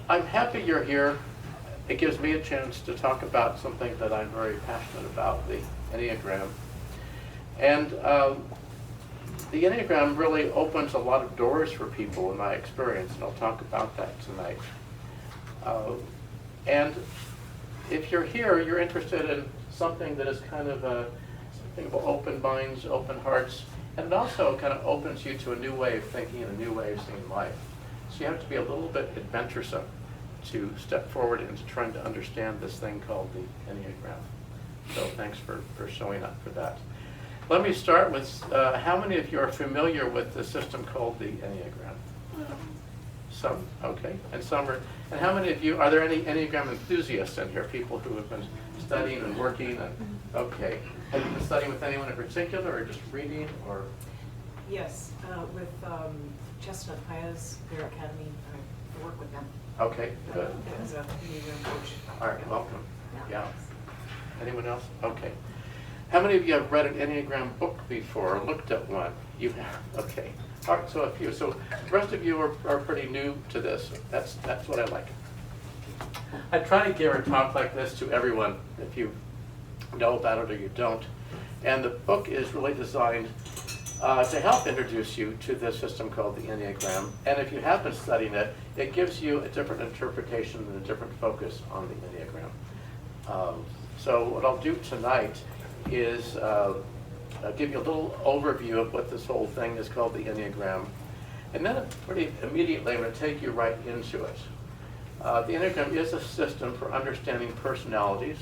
I'm happy you're here. It gives me a chance to talk about something that I'm very passionate about, the Enneagram. And the Enneagram really opens a lot of doors for people in my experience, and I'll talk about that tonight. And if you're here, you're interested in something that is kind of something about open minds, open hearts, and it also kind of opens you to a new way of thinking and a new way of seeing life. So you have to be a little bit adventuresome to step forward into trying to understand this thing called the Enneagram. So thanks for showing up for that. Let me start with how many of you are familiar with the system called the Enneagram? Some, okay, and some are. And how many of you, are there any Enneagram enthusiasts in here? People who have been studying and working and, okay. Have you been studying with anyone in particular or just reading or? Yes, with Chestnut Pius, their academy, I work with them. Okay, good. As a Enneagram coach. All right, welcome. Yeah. Anyone else? Okay. How many of you have read an Enneagram book before or looked at one? You have, okay. All right, so a few. So the rest of you are pretty new to this. That's what I like. I try to give a talk like this to everyone, if you know about it or you don't. And the book is really designed to help introduce you to this system called the Enneagram. And if you have been studying it, it gives you a different interpretation and a different focus on the Enneagram. So what I'll do tonight is give you a little overview of what this whole thing is called the Enneagram. And then pretty immediately I'm going to take you right into it. The Enneagram is a system for understanding personalities.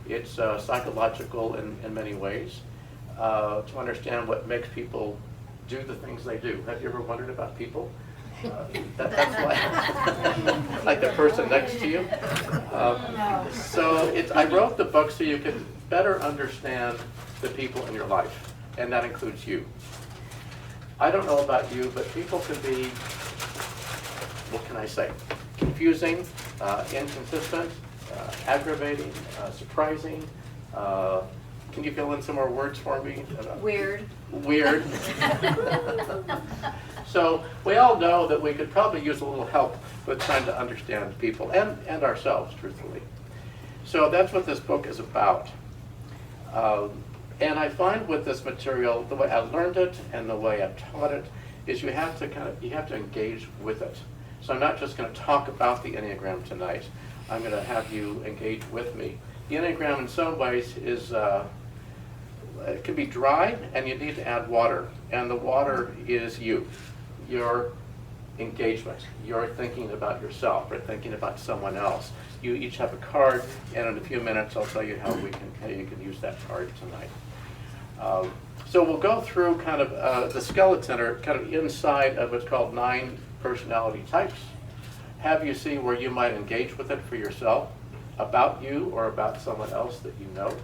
It's psychological in many ways, to understand what makes people do the things they do. Have you ever wondered about people? That's why, like the person next to you. So I wrote the book so you could better understand the people in your life, and that includes you. I don't know about you, but people can be, what can I say, confusing, inconsistent, aggravating, surprising. Can you fill in some more words for me? Weird. Weird. So we all know that we could probably use a little help with trying to understand people and ourselves, truthfully. So that's what this book is about. And I find with this material, the way I learned it and the way I've taught it, is you have to engage with it. So I'm not just going to talk about the Enneagram tonight. I'm going to have you engage with me. The Enneagram in some ways is, it can be dry and you need to add water. And the water is you, your engagement. You're thinking about yourself or thinking about someone else. You each have a card, and in a few minutes I'll tell you how you can use that card tonight. So we'll go through kind of the skeleton, or kind of inside of what's called 9 personality types. Have you see where you might engage with it for yourself, about you or about someone else that you know.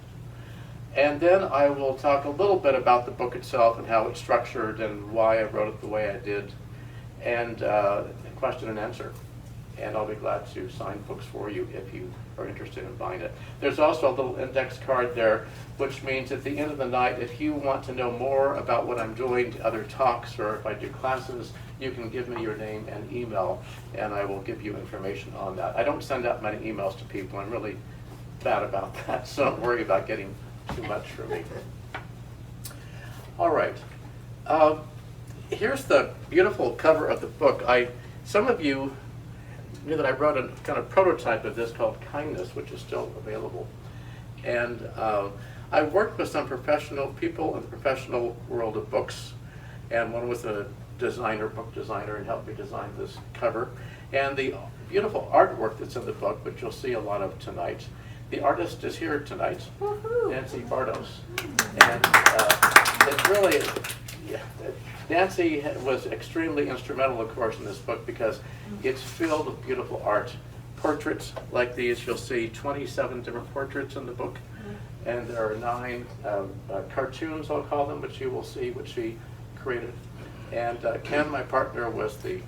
And then I will talk a little bit about the book itself and how it's structured and why I wrote it the way I did, and question and answer. And I'll be glad to sign books for you if you are interested in buying it. There's also a little index card there, which means at the end of the night, if you want to know more about what I'm doing, other talks, or if I do classes, you can give me your name and email, and I will give you information on that. I don't send out many emails to people. I'm really bad about that, so don't worry about getting too much from me. All right. Here's the beautiful cover of the book. Some of you knew that I wrote a kind of prototype of this called Kindness, which is still available. And I worked with some professional people in the professional world of books, and one was a book designer, and helped me design this cover. And the beautiful artwork that's in the book, which you'll see a lot of tonight. The artist is here tonight, Nancy Bardos. And it really, Nancy was extremely instrumental, of course, in this book because it's filled with beautiful art. Portraits like these, you'll see 27 different portraits in the book. And there are 9 cartoons, I'll call them, which you will see, which she created. And Ken, my partner, was the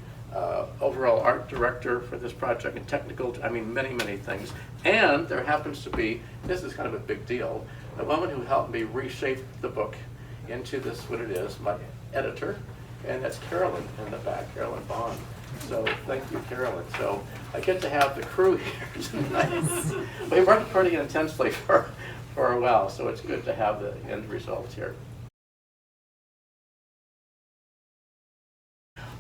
overall art director for this project, and technical, many, many things. And there happens to be, this is kind of a big deal, a woman who helped me reshape the book into this, what it is, my editor, and that's Carolyn in the back, Carolyn Bond. So thank you, Carolyn. So I get to have the crew here tonight. We worked pretty intensely for a while, so it's good to have the end result here.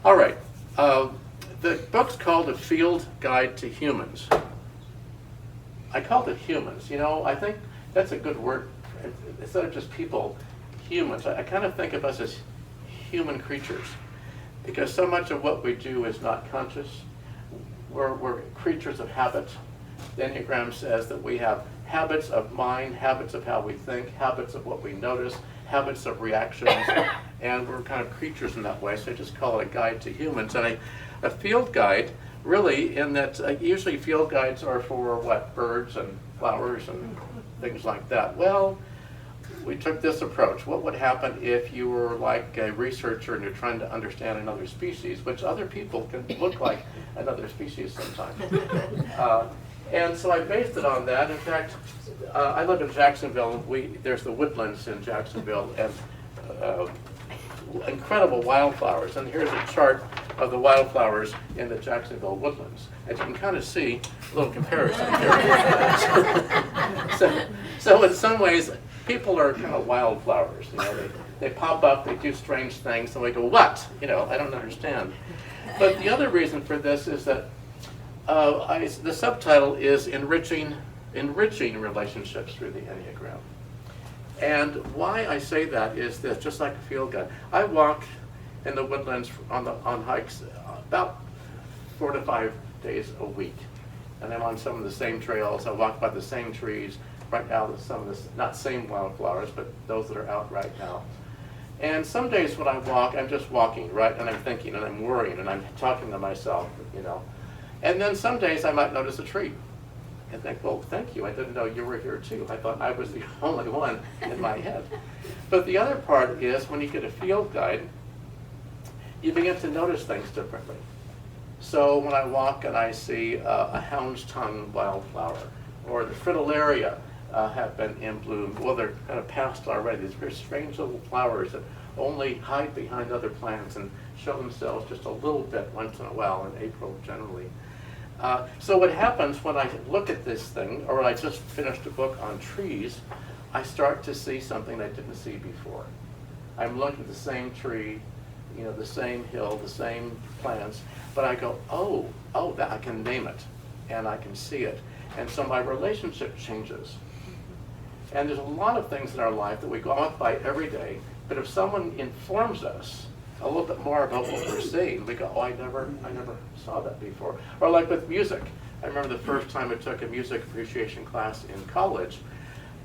All right. The book's called A Field Guide to Humans. I called it humans. You know, I think that's a good word. Instead of just people, humans. I kind of think of us as human creatures, because so much of what we do is not conscious. We're creatures of habit. The Enneagram says that we have habits of mind, habits of how we think, habits of what we notice, habits of reactions, and we're kind of creatures in that way, so I just call it a guide to humans. And a field guide, really, in that usually field guides are for what, birds and flowers and things like that. Well, we took this approach. What would happen if you were like a researcher and you're trying to understand another species, which other people can look like another species sometimes. And so I based it on that. In fact, I live in Jacksonville. There's the woodlands in Jacksonville and incredible wildflowers. And here's a chart of the wildflowers in the Jacksonville woodlands. As you can kind of see, a little comparison here. So in some ways, people are kind of wildflowers. You know, they pop up, they do strange things, and we go, what? You know, I don't understand. But the other reason for this is that the subtitle is enriching relationships through the Enneagram. And why I say that is this, just like a field guide. I walk in the woodlands on hikes about 4 to 5 days a week. And I'm on some of the same trails. I walk by the same trees. Right now, some of the, not same wildflowers, but those that are out right now. And some days when I walk, I'm just walking, right? And I'm thinking, and I'm worrying, and I'm talking to myself, you know. And then some days I might notice a tree and think, well, thank you. I didn't know you were here too. I thought I was the only one in my head. But the other part is when you get a field guide, you begin to notice things differently. So when I walk and I see a hound's tongue wildflower, or the fritillaria have been in bloom, well, they're kind of past already. These very strange little flowers that only hide behind other plants and show themselves just a little bit once in a while, in April generally. So what happens when I look at this thing, or I just finished a book on trees, I start to see something I didn't see before. I'm looking at the same tree, you know, the same hill, the same plants, but I go, oh, that I can name it, and I can see it. And so my relationship changes. And there's a lot of things in our life that we go out by every day, but if someone informs us a little bit more about what we're seeing, we go, oh, I never saw that before. Or like with music. I remember the first time I took a music appreciation class in college,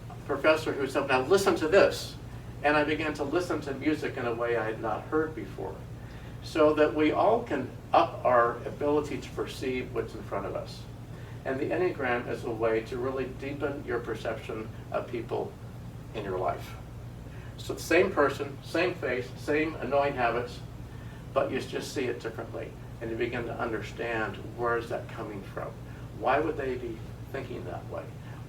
a professor who said, now listen to this. And I began to listen to music in a way I had not heard before. So that we all can up our ability to perceive what's in front of us. And the Enneagram is a way to really deepen your perception of people in your life. So the same person, same face, same annoying habits, but you just see it differently. And you begin to understand, where is that coming from? Why would they be thinking that way?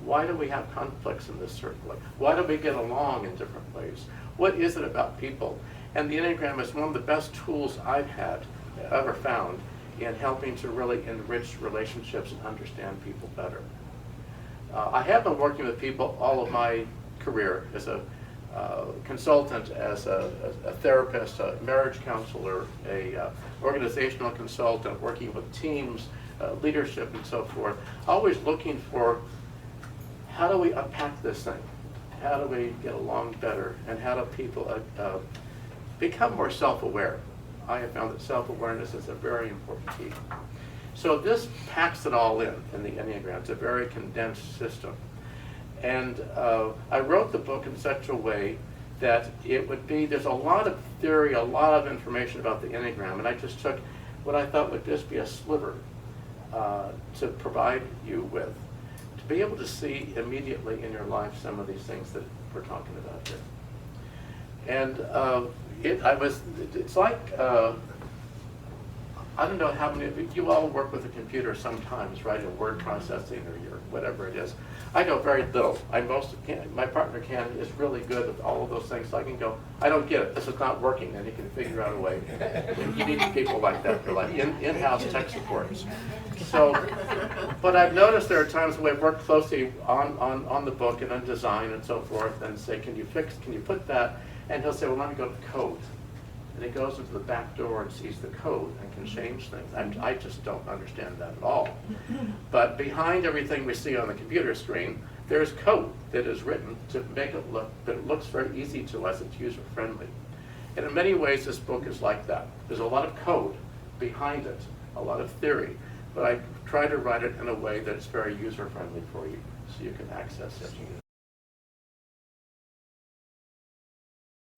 Why do we have conflicts in this certain way? Why do we get along in different ways? What is it about people? And the Enneagram is one of the best tools I've ever found in helping to really enrich relationships and understand people better. I have been working with people all of my career as a consultant, as a therapist, a marriage counselor, a organizational consultant, working with teams, leadership and so forth, always looking for how do we unpack this thing? How do we get along better? And how do people become more self-aware? I have found that self-awareness is a very important key. So this packs it all in the Enneagram. It's a very condensed system. And I wrote the book in such a way that it would be, there's a lot of theory, a lot of information about the Enneagram, and I just took what I thought would just be a sliver to provide you with, to be able to see immediately in your life some of these things that we're talking about here. And it's like I don't know how many of you all work with a computer sometimes, right, in word processing or your whatever it is. I know very little. My partner is really good with all of those things, so I can go, I don't get it, this is not working, and he can figure out a way. And you need people like that for like in-house tech supports. So, but I've noticed there are times when we've worked closely on the book and on design and so forth, and say, can you put that? And he'll say, well, let me go to code. And he goes into the back door and sees the code and can change things. I just don't understand that at all. But behind everything we see on the computer screen, there's code that is written to make it look, that it looks very easy to us, it's user-friendly. And in many ways, this book is like that. There's a lot of code behind it, a lot of theory, but I try to write it in a way that it's very user-friendly for you, so you can access it.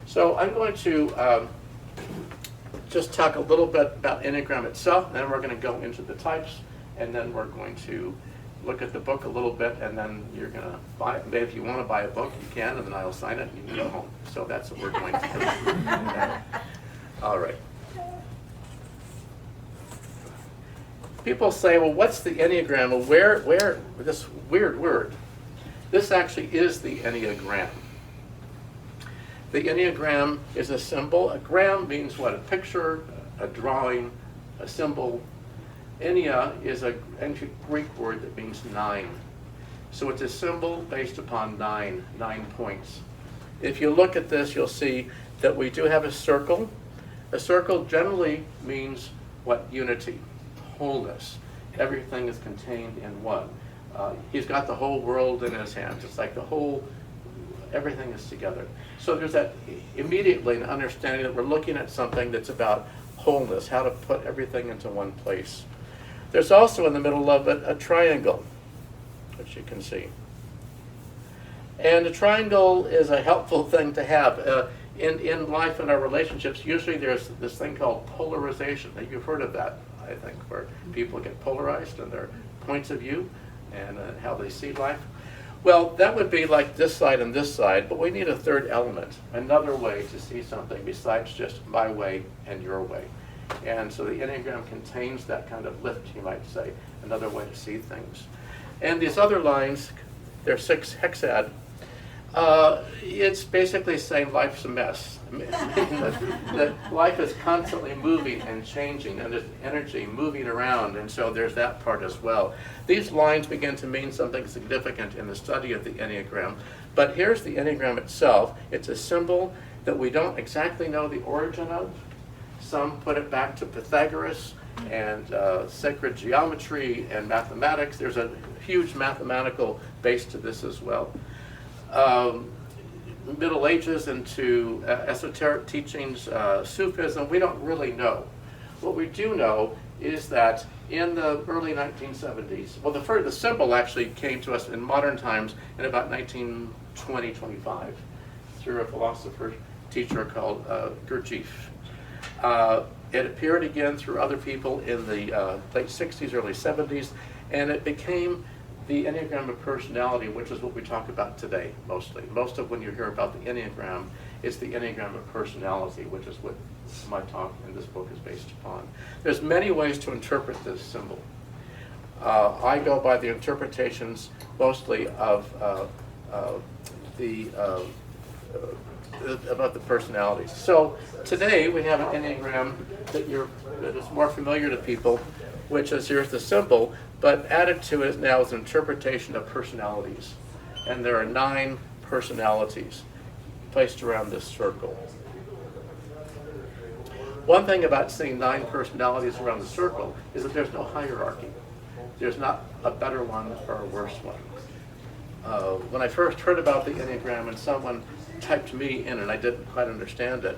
So I'm going to just talk a little bit about Enneagram itself, and then we're going to go into the types, and then we're going to look at the book a little bit, and then you're going to buy it. Maybe if you want to buy a book, you can, and then I'll sign it, and you can go home. So that's what we're going to do. All right. People say, well, what's the Enneagram? Well, where this weird word. This actually is the Enneagram. The Enneagram is a symbol. A gram means what? A picture, a drawing, a symbol. Ennea is an ancient Greek word that means 9. So it's a symbol based upon 9 points. If you look at this, you'll see that we do have a circle. A circle generally means what? Unity, wholeness. Everything is contained in one. He's got the whole world in his hands. It's like everything is together. So there's that immediately an understanding that we're looking at something that's about wholeness, how to put everything into one place. There's also in the middle of it a triangle, which you can see. And a triangle is a helpful thing to have. In life and our relationships, usually there's this thing called polarization. You've heard of that, I think, where people get polarized in their points of view and how they see life. Well, that would be like this side and this side, but we need a third element, another way to see something besides just my way and your way. And so the Enneagram contains that kind of lift, you might say, another way to see things. And these other lines, they're 6 hexad. It's basically saying life's a mess. that life is constantly moving and changing, and there's energy moving around, and so there's that part as well. These lines begin to mean something significant in the study of the Enneagram, but here's the Enneagram itself. It's a symbol that we don't exactly know the origin of. Some put it back to Pythagoras and sacred geometry and mathematics. There's a huge mathematical base to this as well. Middle Ages into esoteric teachings, Sufism, we don't really know. What we do know is that in the early 1970s, well, the symbol actually came to us in modern times in about 1920-25 through a philosopher teacher called Gurdjieff. It appeared again through other people in the late 60s, early 70s, and it became the Enneagram of personality, which is what we talk about today mostly. Most of when you hear about the Enneagram, it's the Enneagram of personality, which is what my talk in this book is based upon. There's many ways to interpret this symbol. I go by the interpretations mostly of about the personalities. So today we have an Enneagram that is more familiar to people, which is here's the symbol, but added to it now is an interpretation of personalities. And there are 9 personalities placed around this circle. One thing about seeing 9 personalities around the circle is that there's no hierarchy. There's not a better one or a worse one. When I first heard about the Enneagram and someone typed me in and I didn't quite understand it,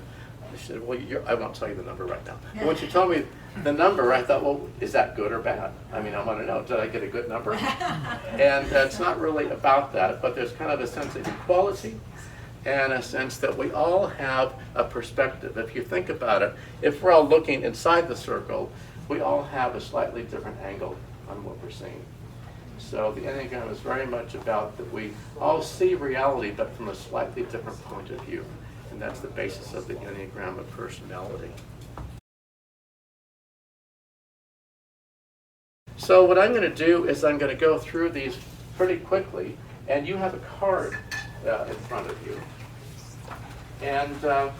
I said, well, I won't tell you the number right now. But once you told me the number, I thought, well, is that good or bad? I mean, I want to know, did I get a good number? And it's not really about that, but there's kind of a sense of equality and a sense that we all have a perspective. If you think about it, if we're all looking inside the circle, we all have a slightly different angle on what we're seeing. So the Enneagram is very much about that we all see reality, but from a slightly different point of view. And that's the basis of the Enneagram of personality. So what I'm going to do is I'm going to go through these pretty quickly, and you have a card in front of you. And the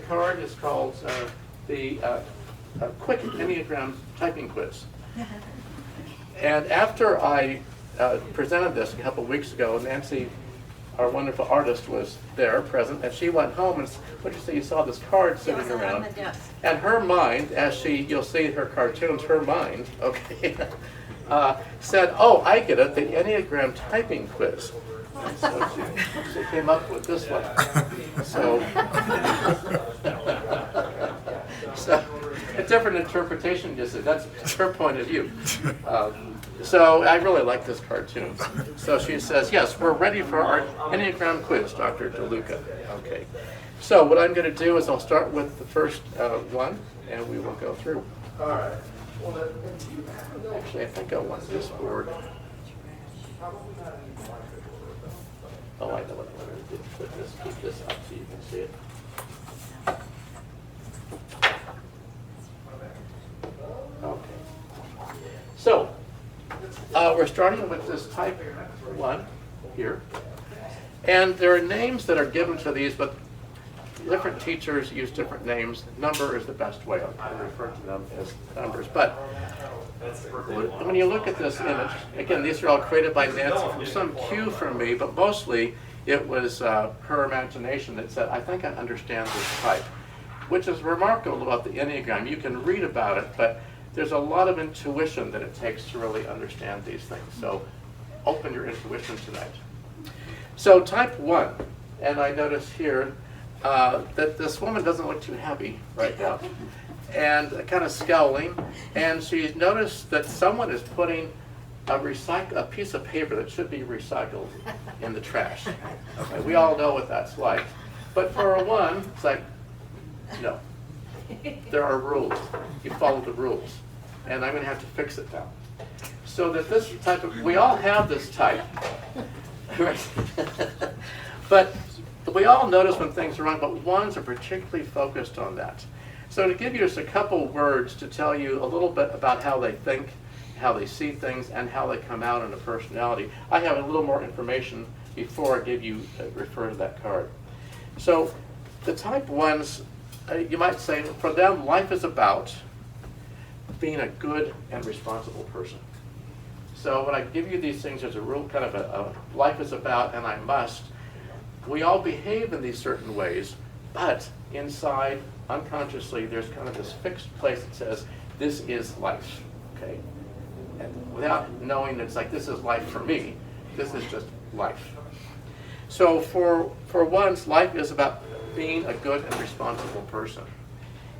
card is called the Quick Enneagram Typing Quiz. And after I presented this a couple weeks ago, Nancy, our wonderful artist, was there present, and she went home and what did you say? You saw this card sitting around, on the desk. and her mind, as you'll see her cartoons, her mind, okay, said, "Oh, I get it, the Enneagram Typing Quiz." So she came up with this one. So, so a different interpretation, you see. That's her point of view. So I really like this cartoon. So she says, "Yes, we're ready for our Enneagram quiz, Dr. DeLuca." Okay. So what I'm going to do is I'll start with the first one, and we will go through. All right. Actually, I think I want this board. Oh, I know what I'm going to do. Put this, keep this up so you can see it. Okay. So, we're starting with this type 1 here. And there are names that are given to these, but different teachers use different names. Number is the best way. I refer to them as numbers. But when you look at this image, again, these are all created by Nancy from some cue from me, but mostly it was her imagination that said, "I think I understand this type," which is remarkable about the Enneagram. You can read about it, but there's a lot of intuition that it takes to really understand these things. So open your intuition tonight. So type 1, and I notice here that this woman doesn't look too happy right now, and kind of scowling, and she's noticed that someone is putting a piece of paper that should be recycled in the trash. Okay, we all know what that's like. But for a 1, it's like, no. There are rules. You follow the rules. And I'm going to have to fix it now. So that this type of, we all have this type. Right? But we all notice when things are wrong, but 1s are particularly focused on that. So to give you just a couple words to tell you a little bit about how they think, how they see things, and how they come out in a personality, I have a little more information before I give you, refer to that card. So the type 1s, you might say, for them, life is about being a good and responsible person. So when I give you these things, there's a real kind of a life is about and I must. We all behave in these certain ways, but inside, unconsciously, there's kind of this fixed place that says, this is life, okay? And without knowing it's like, this is life for me, this is just life. So for 1s, life is about being a good and responsible person.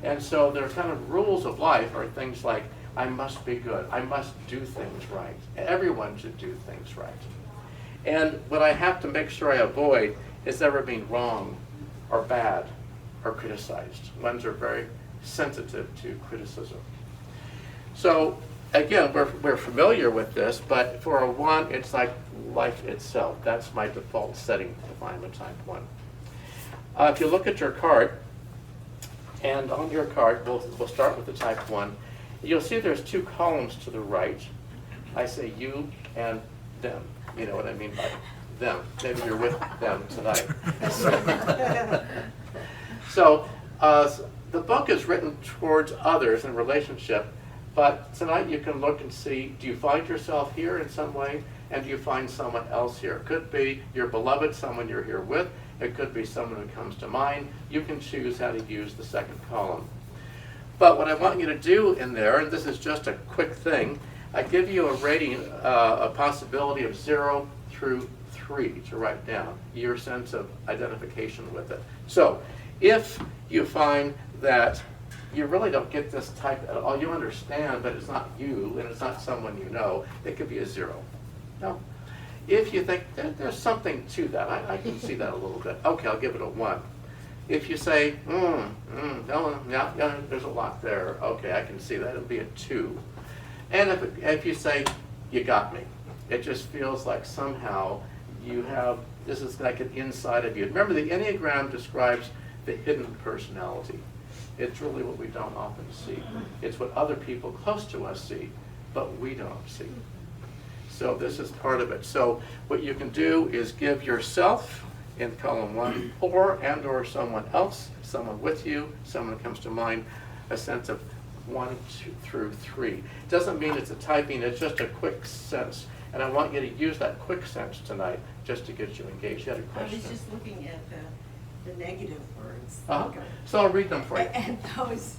And so their kind of rules of life are things like, I must be good, I must do things right. Everyone should do things right. And what I have to make sure I avoid is ever being wrong or bad or criticized. 1s are very sensitive to criticism. So again, we're familiar with this, but for a 1, it's like life itself. That's my default setting if I'm a type 1. If you look at your card, and on your card, we'll start with the type 1. You'll see there's 2 columns to the right. I say you and them. You know what I mean by them. Maybe you're with them tonight. So the book is written towards others in relationship, but tonight you can look and see, do you find yourself here in some way, and do you find someone else here? It could be your beloved, someone you're here with. It could be someone who comes to mind. You can choose how to use the second column. But what I want you to do in there, and this is just a quick thing, I give you a rating, a possibility of 0 through 3 to write down, your sense of identification with it. So if you find that you really don't get this type at all, you understand, but it's not you, and it's not someone you know, it could be a 0. No. If you think there's something to that, I can see that a little bit, okay, I'll give it a 1. If you say, no, there's a lot there, okay, I can see that, it'll be a 2. And if you say, you got me, it just feels like somehow you have, this is like an inside of you. Remember, the Enneagram describes the hidden personality. It's really what we don't often see. It's what other people close to us see. but we don't see. So this is part of it. So what you can do is give yourself in column 1, or someone else, someone with you, someone comes to mind, a sense of 1 through 3. Doesn't mean it's a typing, it's just a quick sense. And I want you to use that quick sense tonight just to get you engaged. You had a I question? was just looking at the negative words. So I'll read them for you. And those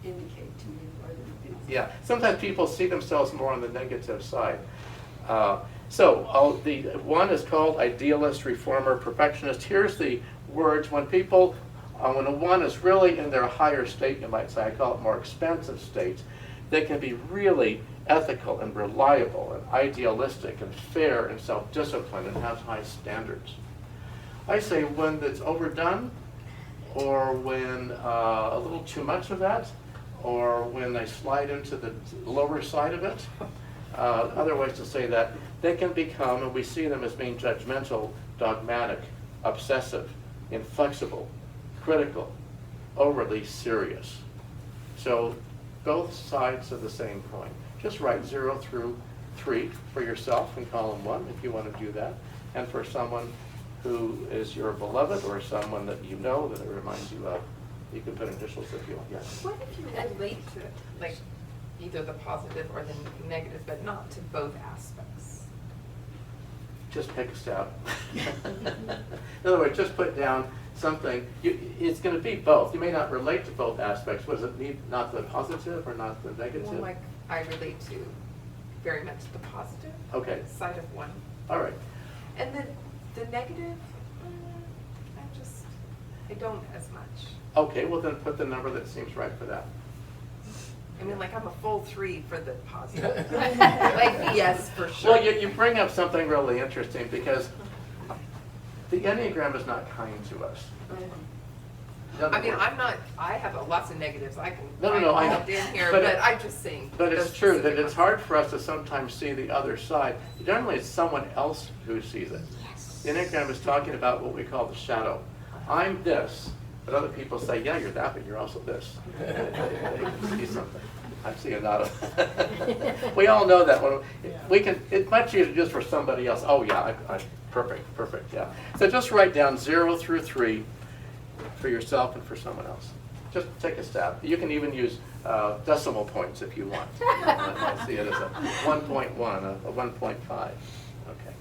indicate to me more than things. Yeah, sometimes people see themselves more on the negative side. The one is called idealist, reformer, perfectionist. Here's the words when people, when a one is really in their higher state, you might say, I call it more expansive states, they can be really ethical and reliable and idealistic and fair and self-disciplined and have high standards. I say when it's overdone, or when a little too much of that, or when they slide into the lower side of it. Other ways to say that, they can become, and we see them as being judgmental, dogmatic, obsessive, inflexible, critical, overly serious. So both sides of the same coin. Just write 0 through 3 for yourself in column 1 if you want to do that, and for someone who is your beloved or someone that you know that it reminds you of. You can put initials if you want. Yes. What if you relate to, like, either the positive or the negative, but not to both aspects? Just pick a stab. In other words, just put down something. It's going to be both. You may not relate to both aspects. What does it need? Not the positive or not the negative? Well, like, I relate to very much the positive side of one. All right. And then the negative, I don't as much. Okay, well then put the number that seems right for that. I mean, like, I'm a full 3 for the positive. Like, yes, for sure. Well, you bring up something really interesting because the Enneagram is not kind to us. I mean, I have lots of negatives I can No, I know. find in here, But but I'm just saying. But it's those true that specific it's ones. hard for us to sometimes see the other side. Generally, it's someone else who sees it. The Enneagram is talking about what we call the shadow. I'm this, but other people say, yeah, you're that, but you're also this. They can see something. I'm seeing a lot of. We all know that one. We can. It's much easier just for somebody else. Oh yeah, perfect. Yeah. So just write down 0 through 3 for yourself and for someone else. Just take a stab. You can even use decimal points if you want. I see it as a 1.1, a 1.5. Okay.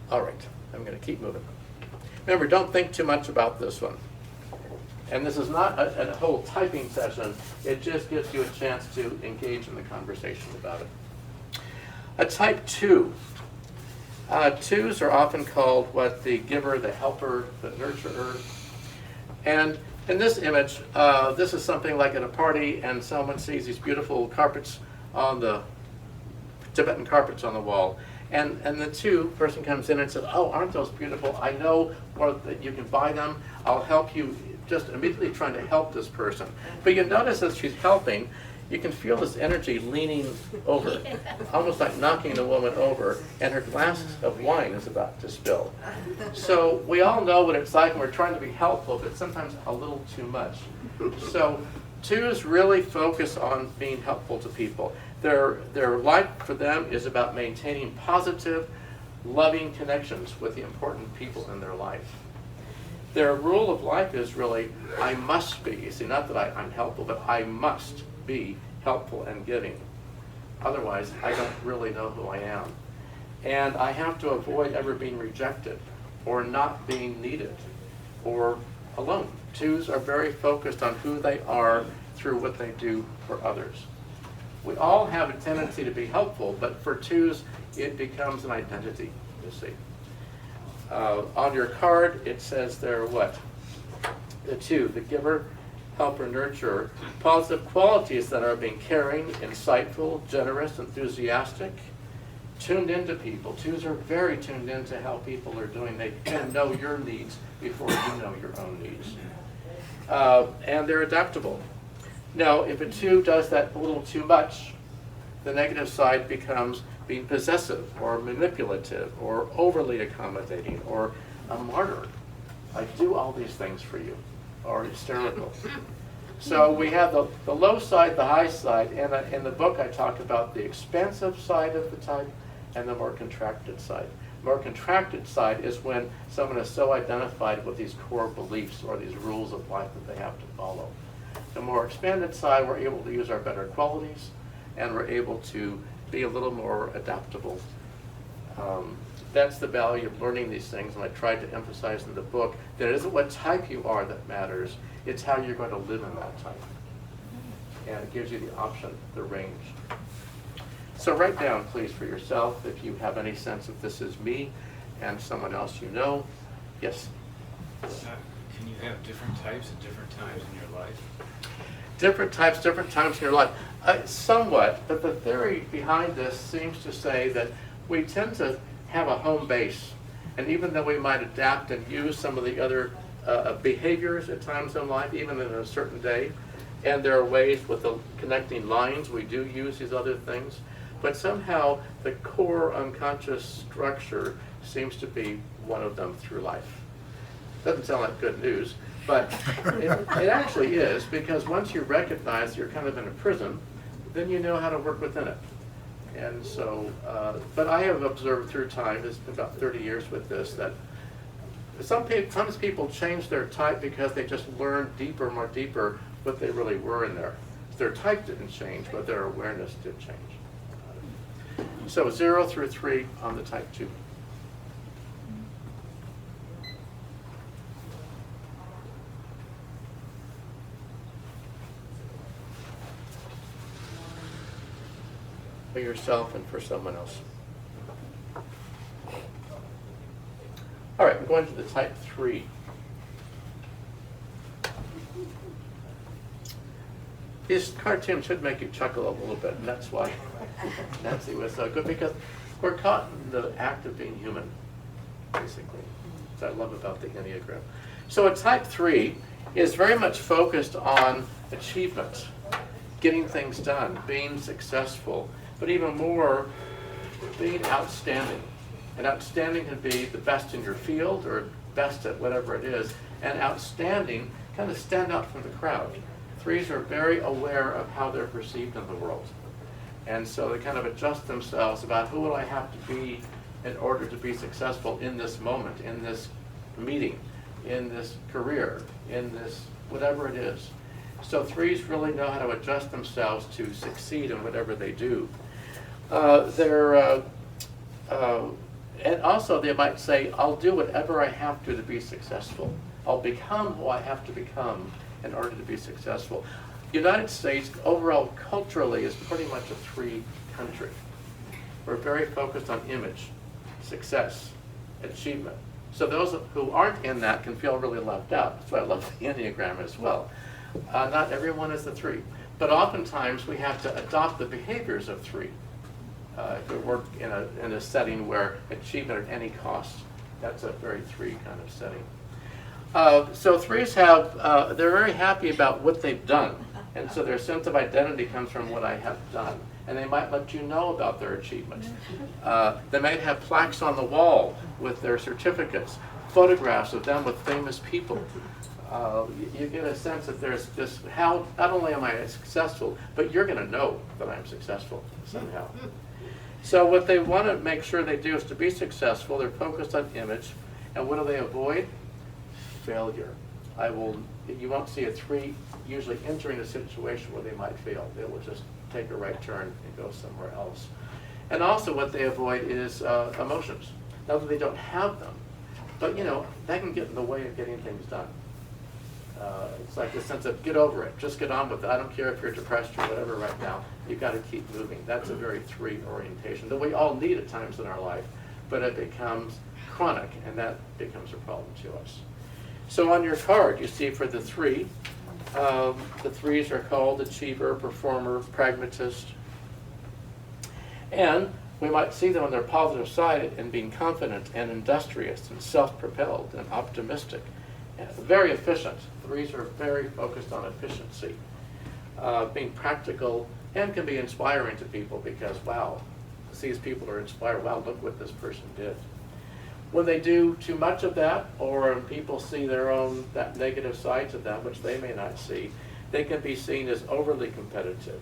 All right, I'm going to keep moving. Remember, don't think too much about this one. And this is not a whole typing session. It just gives you a chance to engage in the conversation about it. A type 2. 2s are often called what? The giver, the helper, the nurturer. And in this image, this is something like at a party and someone sees these beautiful carpets on the Tibetan carpets on the wall. And the person comes in and says, oh, aren't those beautiful? I know that you can buy them. I'll help you. Just immediately trying to help this person. But you notice as she's helping, you can feel this energy leaning over, almost like knocking the woman over, and her glass of wine is about to spill. So we all know what it's like, and we're trying to be helpful, but sometimes a little too much. So 2s really focus on being helpful to people. Their life for them is about maintaining positive, loving connections with the important people in their life. Their rule of life is really, I must be. You see, not that I'm helpful, but I must be helpful and giving. Otherwise, I don't really know who I am. And I have to avoid ever being rejected or not being needed or alone. 2s are very focused on who they are through what they do for others. We all have a tendency to be helpful, but for 2s, it becomes an identity, you see. On your card, it says there what? The 2, the giver, helper, nurturer. Positive qualities that are being caring, insightful, generous, enthusiastic, tuned into people. 2s are very tuned into how people are doing. They can know your needs before you know your own needs. And they're adaptable. Now, if a 2 does that a little too much, the negative side becomes being possessive or manipulative or overly accommodating or a martyr. I do all these things for you, or hysterical. So we have the low side, the high side, and in the book I talk about the expansive side of the type and the more contracted side. More contracted side is when someone is so identified with these core beliefs or these rules of life that they have to follow. The more expanded side, we're able to use our better qualities, and we're able to be a little more adaptable. That's the value of learning these things, and I tried to emphasize in the book that it isn't what type you are that matters, it's how you're going to live in that type. And it gives you the option, the range. So write down, please, for yourself, if you have any sense of this is me and someone else you know. Yes? Can you have different types at different times in your life? Different types, different times in your life. Somewhat, but the theory behind this seems to say that we tend to have a home base. And even though we might adapt and use some of the other behaviors at times in life, even in a certain day, and there are ways with the connecting lines, we do use these other things, but somehow the core unconscious structure seems to be one of them through life. Doesn't sound like good news, but it actually is, because once you recognize you're kind of in a prison, then you know how to work within it. And so, but I have observed through time, it's been about 30 years with this, that sometimes people change their type because they just learned deeper, more deeper what they really were in there. Their type didn't change, but their awareness did change. So 0 through 3 on the type 2. For yourself and for someone else. All right, we're going to the type 3. This cartoon should make you chuckle a little bit, and that's why Nancy was so good, because we're caught in the act of being human, basically. That's what I love about the Enneagram. So a type 3 is very much focused on achievement, getting things done, being successful, but even more, being outstanding. And outstanding can be the best in your field or best at whatever it is, and outstanding kind of stand out from the crowd. 3s are very aware of how they're perceived in the world. And so they kind of adjust themselves about who will I have to be in order to be successful in this moment, in this meeting, in this career, in this whatever it is. So 3s really know how to adjust themselves to succeed in whatever they do. And also they might say, I'll do whatever I have to be successful. I'll become who I have to become in order to be successful. The United States, overall culturally, is pretty much a 3 country. We're very focused on image, success, achievement. So those who aren't in that can feel really left out. That's why I love the Enneagram as well. Not everyone is a 3. But oftentimes we have to adopt the behaviors of 3. If we work in a setting where achievement at any cost, that's a very 3 kind of setting. So 3s have, they're very happy about what they've done. And so their sense of identity comes from what I have done. And they might let you know about their achievements. They might have plaques on the wall with their certificates, photographs of them with famous people. You get a sense that there's this, how, not only am I successful, but you're going to know that I'm successful somehow. So what they want to make sure they do is to be successful. They're focused on image. And what do they avoid? Failure. You won't see a 3 usually entering a situation where they might fail. They will just take a right turn and go somewhere else. And also what they avoid is emotions. Not that they don't have them, but that can get in the way of getting things done. It's like the sense of get over it, just get on with it. I don't care if you're depressed or whatever right now, you've got to keep moving. That's a very 3 orientation that we all need at times in our life, but it becomes chronic, and that becomes a problem to us. So on your card, you see for the 3, the 3s are called achiever, performer, pragmatist. And we might see them on their positive side in being confident and industrious and self-propelled and optimistic. And very efficient. 3s are very focused on efficiency, being practical, and can be inspiring to people because, wow, these people are inspired. Wow, look what this person did. When they do too much of that, or people see their own, that negative side to them, which they may not see, They can be seen as overly competitive,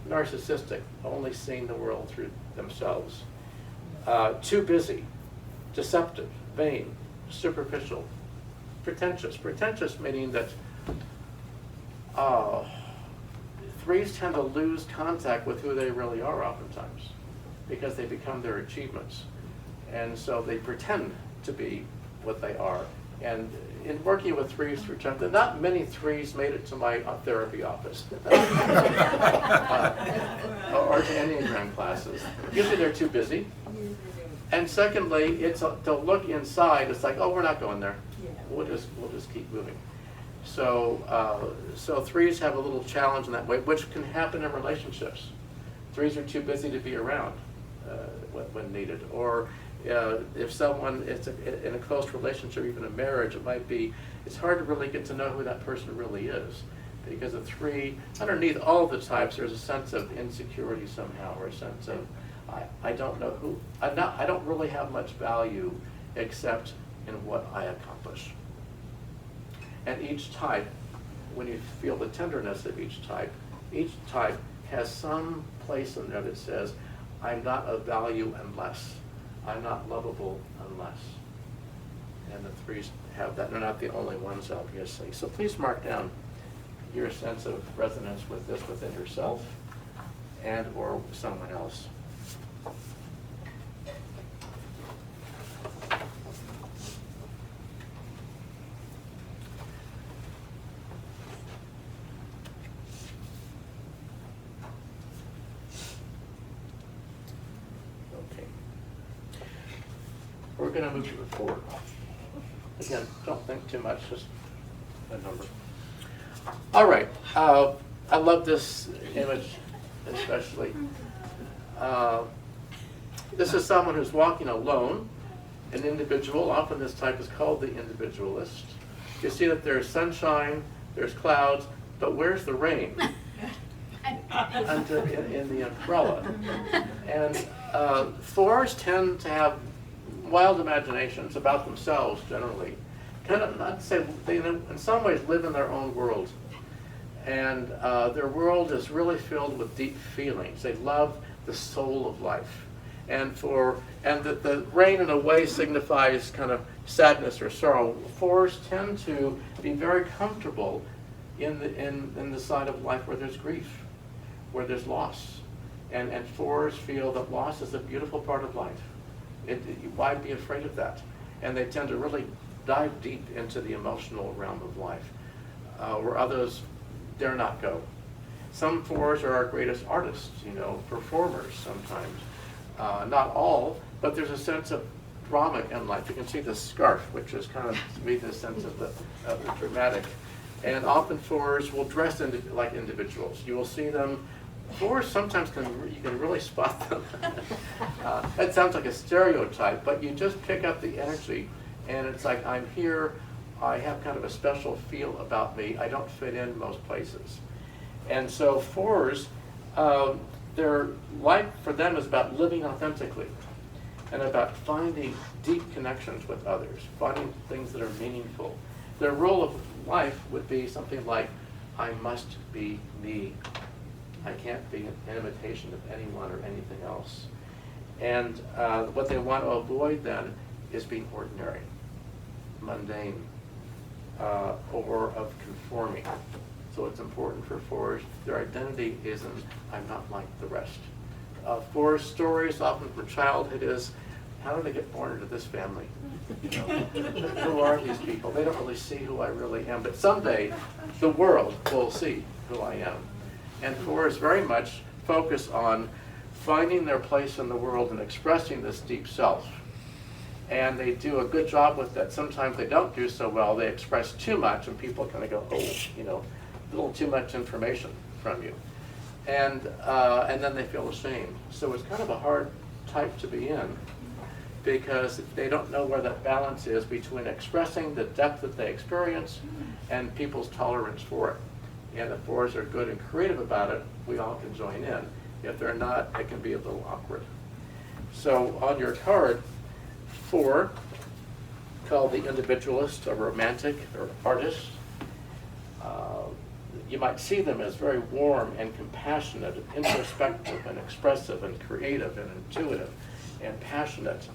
narcissistic, only seeing the world through themselves, too busy, deceptive, vain, superficial, pretentious. Pretentious meaning that threes tend to lose contact with who they really are oftentimes because they become their achievements. And so they pretend to be what they are. And in working with threes for time, not many threes made it to my therapy office or to Enneagram classes. Usually they're too busy. And secondly, it's to look inside. It's like, oh, we're not going there. We'll just keep moving. So so threes have a little challenge in that way, which can happen in relationships. Threes are too busy to be around when needed, or if someone is in a close relationship, even a marriage, it's hard to really get to know who that person really is, because a three, underneath all the types, there's a sense of insecurity somehow, or a sense of I don't know who, I don't really have much value except in what I accomplish. And each type, when you feel the tenderness of each type has some place in there that says, I'm not of value unless. I'm not lovable unless. And the threes have that. They're not the only ones, obviously. So please mark down your sense of resonance with this within yourself and or someone else. We're going to move to the 4. Again, don't think too much, just a number. All right. I love this image especially. This is someone who's walking alone, an individual. Often this type is called the individualist. You see that there's sunshine, there's clouds, but where's the rain? in the umbrella. And 4s tend to have wild imaginations about themselves generally. Kind of, not to say, they in some ways live in their own world. And their world is really filled with deep feelings. They love the soul of life. And the rain in a way signifies kind of sadness or sorrow. 4s tend to be very comfortable in the side of life where there's grief, where there's loss. And 4s feel that loss is a beautiful part of life. Why be afraid of that? And they tend to really dive deep into the emotional realm of life, where others dare not go. Some 4s are our greatest artists, performers sometimes. Not all, but there's a sense of drama in life. You can see the scarf, which is kind of, to me, the sense of the dramatic. And often 4s will dress like individuals. You will see them. 4s sometimes you can really spot them. That sounds like a stereotype, but you just pick up the energy, and it's like, I'm here, I have kind of a special feel about me, I don't fit in most places. And so 4s, their life for them is about living authentically and about finding deep connections with others, finding things that are meaningful. Their role of life would be something like, I must be me. I can't be an imitation of anyone or anything else. And what they want to avoid then is being ordinary, mundane, or of conforming. So it's important for 4s, their identity is in, I'm not like the rest. 4 stories often from childhood is, how did I get born into this family? Who are these people? They don't really see who I really am, but someday the world will see who I am. And 4s very much focus on finding their place in the world and expressing this deep self. And they do a good job with that. Sometimes they don't do so well. They express too much, and people kind of go, oh, a little too much information from you. And then they feel ashamed. So it's kind of a hard type to be in, because they don't know where that balance is between expressing the depth that they experience and people's tolerance for it. And if 4s are good and creative about it, we all can join in. If they're not, it can be a little awkward. So on your card, 4, called the individualist, or romantic, or artist. you might see them as very warm and compassionate and introspective and expressive and creative and intuitive and passionate.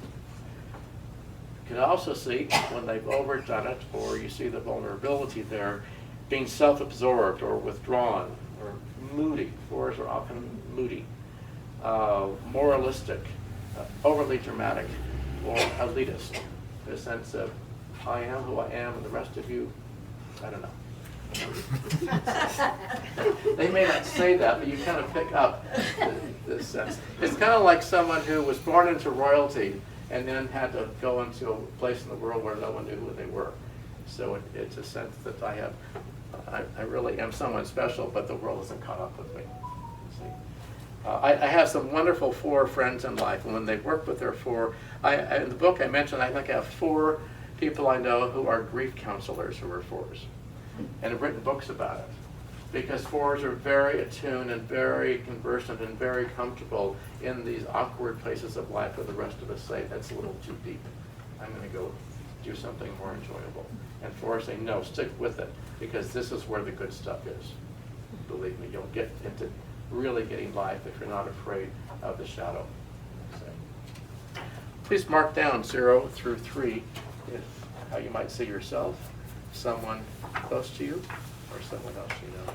You can also see when they've overdone it, or you see the vulnerability there, being self-absorbed or withdrawn or moody. Fours are often moody, moralistic, overly dramatic, or elitist. The sense of, I am who I am and the rest of you, I don't know. They may not say that, but you kind of pick up this sense. It's kind of like someone who was born into royalty and then had to go into a place in the world where no one knew who they were. So it's a sense that I really am someone special, but the world hasn't caught up with me. See? I have some wonderful 4 friends in life, and when they work with their 4, in the book I mentioned, I think I have 4 people I know who are grief counselors who are 4s, and have written books about it. Because 4s are very attuned and very conversant and very comfortable in these awkward places of life where the rest of us say, that's a little too deep. I'm going to go do something more enjoyable. And 4s say, no, stick with it, because this is where the good stuff is. Believe me, you'll get into really getting life if you're not afraid of the shadow. So, please mark down 0 through 3 how you might see yourself, someone close to you, or someone else you know.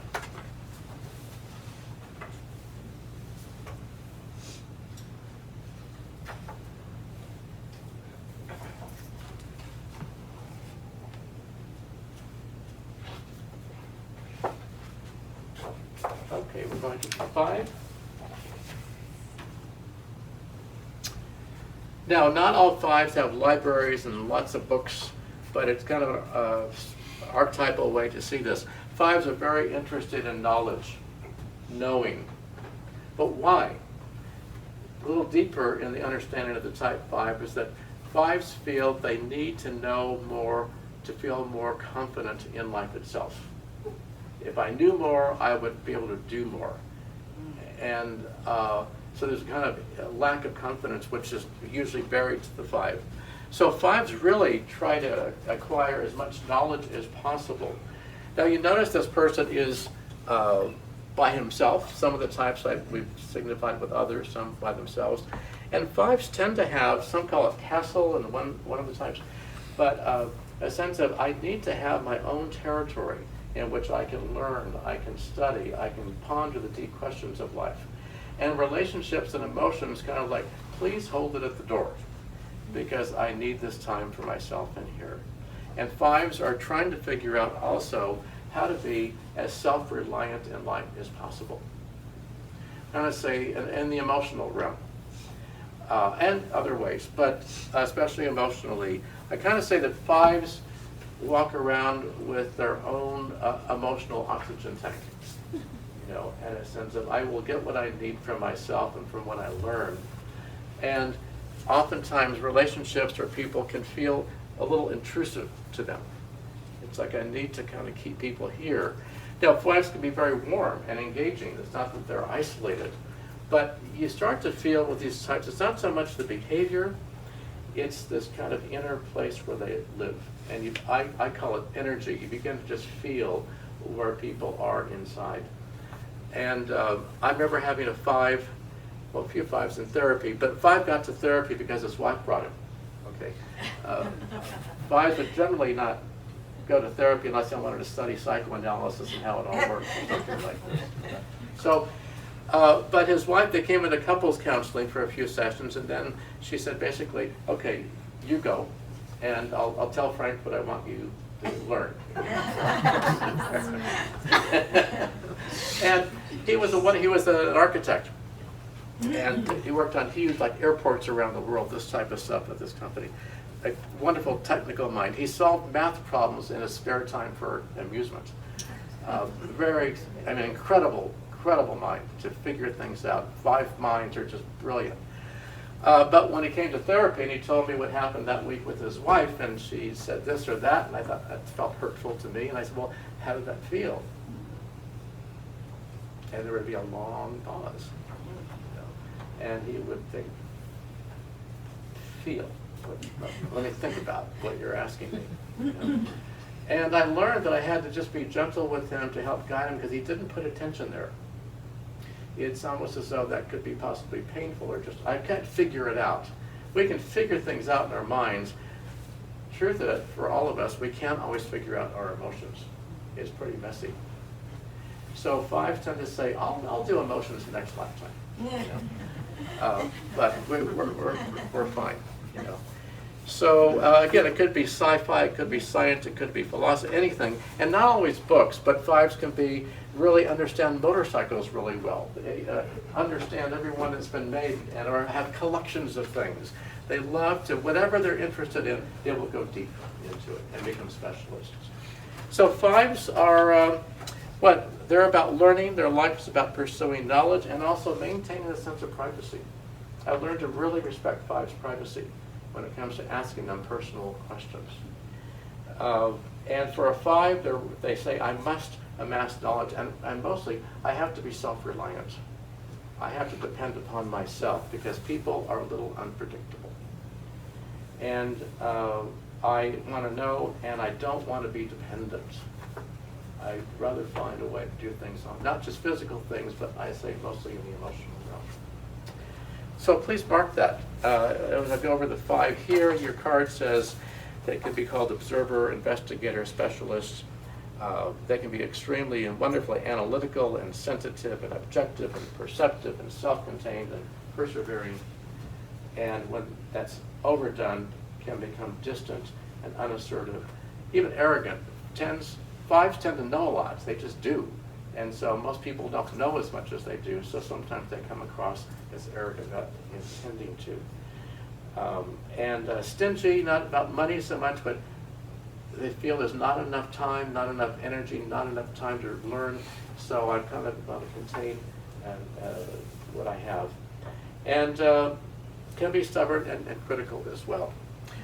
Okay, we're going to 5. Now, not all 5s have libraries and lots of books, but it's kind of an archetypal way to see this. 5s are very interested in knowledge, knowing. But why? A little deeper in the understanding of the type 5 is that 5s feel they need to know more to feel more confident in life itself. If I knew more, I would be able to do more. And so there's kind of a lack of confidence, which is usually buried to the 5. So 5s really try to acquire as much knowledge as possible. Now you notice this person is by himself. Some of the types we've signified with others, some by themselves. And 5s tend to have, some call it castle in one of the types, but a sense of I need to have my own territory in which I can learn, I can study, I can ponder the deep questions of life. And relationships and emotions kind of like, please hold it at the door, because I need this time for myself in here. And 5s are trying to figure out also how to be as self-reliant in life as possible. I'm going to say in the emotional realm, and other ways, but especially emotionally, I kind of say that 5s walk around with their own emotional oxygen tank. You know, and a sense of I will get what I need from myself and from what I learn. And oftentimes relationships or people can feel a little intrusive to them. It's like I need to kind of keep people here. Now 5s can be very warm and engaging. It's not that they're isolated, but you start to feel with these types, it's not so much the behavior, it's this kind of inner place where they live. And I call it energy. You begin to just feel where people are inside. And I remember having a 5, well, a few 5s in therapy, but 5 got to therapy because his wife brought him. Okay, 5s would generally not go to therapy unless they wanted to study psychoanalysis and how it all works or something like this. So, but his wife, they came into couples counseling for a few sessions, and then she said basically, okay, you go, and I'll tell Frank what I want you to learn. And he was an architect, and he worked on huge like airports around the world, this type of stuff at this company. A wonderful technical mind. He solved math problems in his spare time for amusement. Incredible mind to figure things out. 5 minds are just brilliant. But when he came to therapy and he told me what happened that week with his wife, and she said this or that, and I thought that felt hurtful to me, and I said, well, how did that feel? And there would be a long pause. And he would think, feel. Let me think about what you're asking me. And I learned that I had to just be gentle with him to help guide him because he didn't put attention there. It's almost as though that could be possibly painful or just, I can't figure it out. We can figure things out in our minds. Truth of it, for all of us, we can't always figure out our emotions. It's pretty messy. So 5s tend to say, I'll do emotions next lifetime. You know? But we're fine, you know. So again, it could be sci-fi, it could be science, it could be philosophy, anything. And not always books, but 5s can be really understand motorcycles really well. They understand every one that's been made and or have collections of things. They love to, whatever they're interested in, they will go deep into it and become specialists. So 5s are, they're about learning, their life is about pursuing knowledge and also maintaining a sense of privacy. I've learned to really respect 5's privacy when it comes to asking them personal questions. And for a 5, they say, I must amass knowledge, and mostly, I have to be self-reliant. I have to depend upon myself because people are a little unpredictable. And I want to know, and I don't want to be dependent. I'd rather find a way to do things on, not just physical things, but I say mostly in the emotional realm. So please mark that. As I go over the 5 here, your card says they can be called observer, investigator, specialist. They can be extremely and wonderfully analytical and sensitive and objective and perceptive and self-contained and persevering. And when that's overdone, can become distant and unassertive, even arrogant. 5s tend to know a lot, they just do. And so most people don't know as much as they do, so sometimes they come across as arrogant, not intending to. Stingy, not about money so much, but they feel there's not enough time, not enough energy, not enough time to learn, so I kind of want to contain what I have. And can be stubborn and critical as well.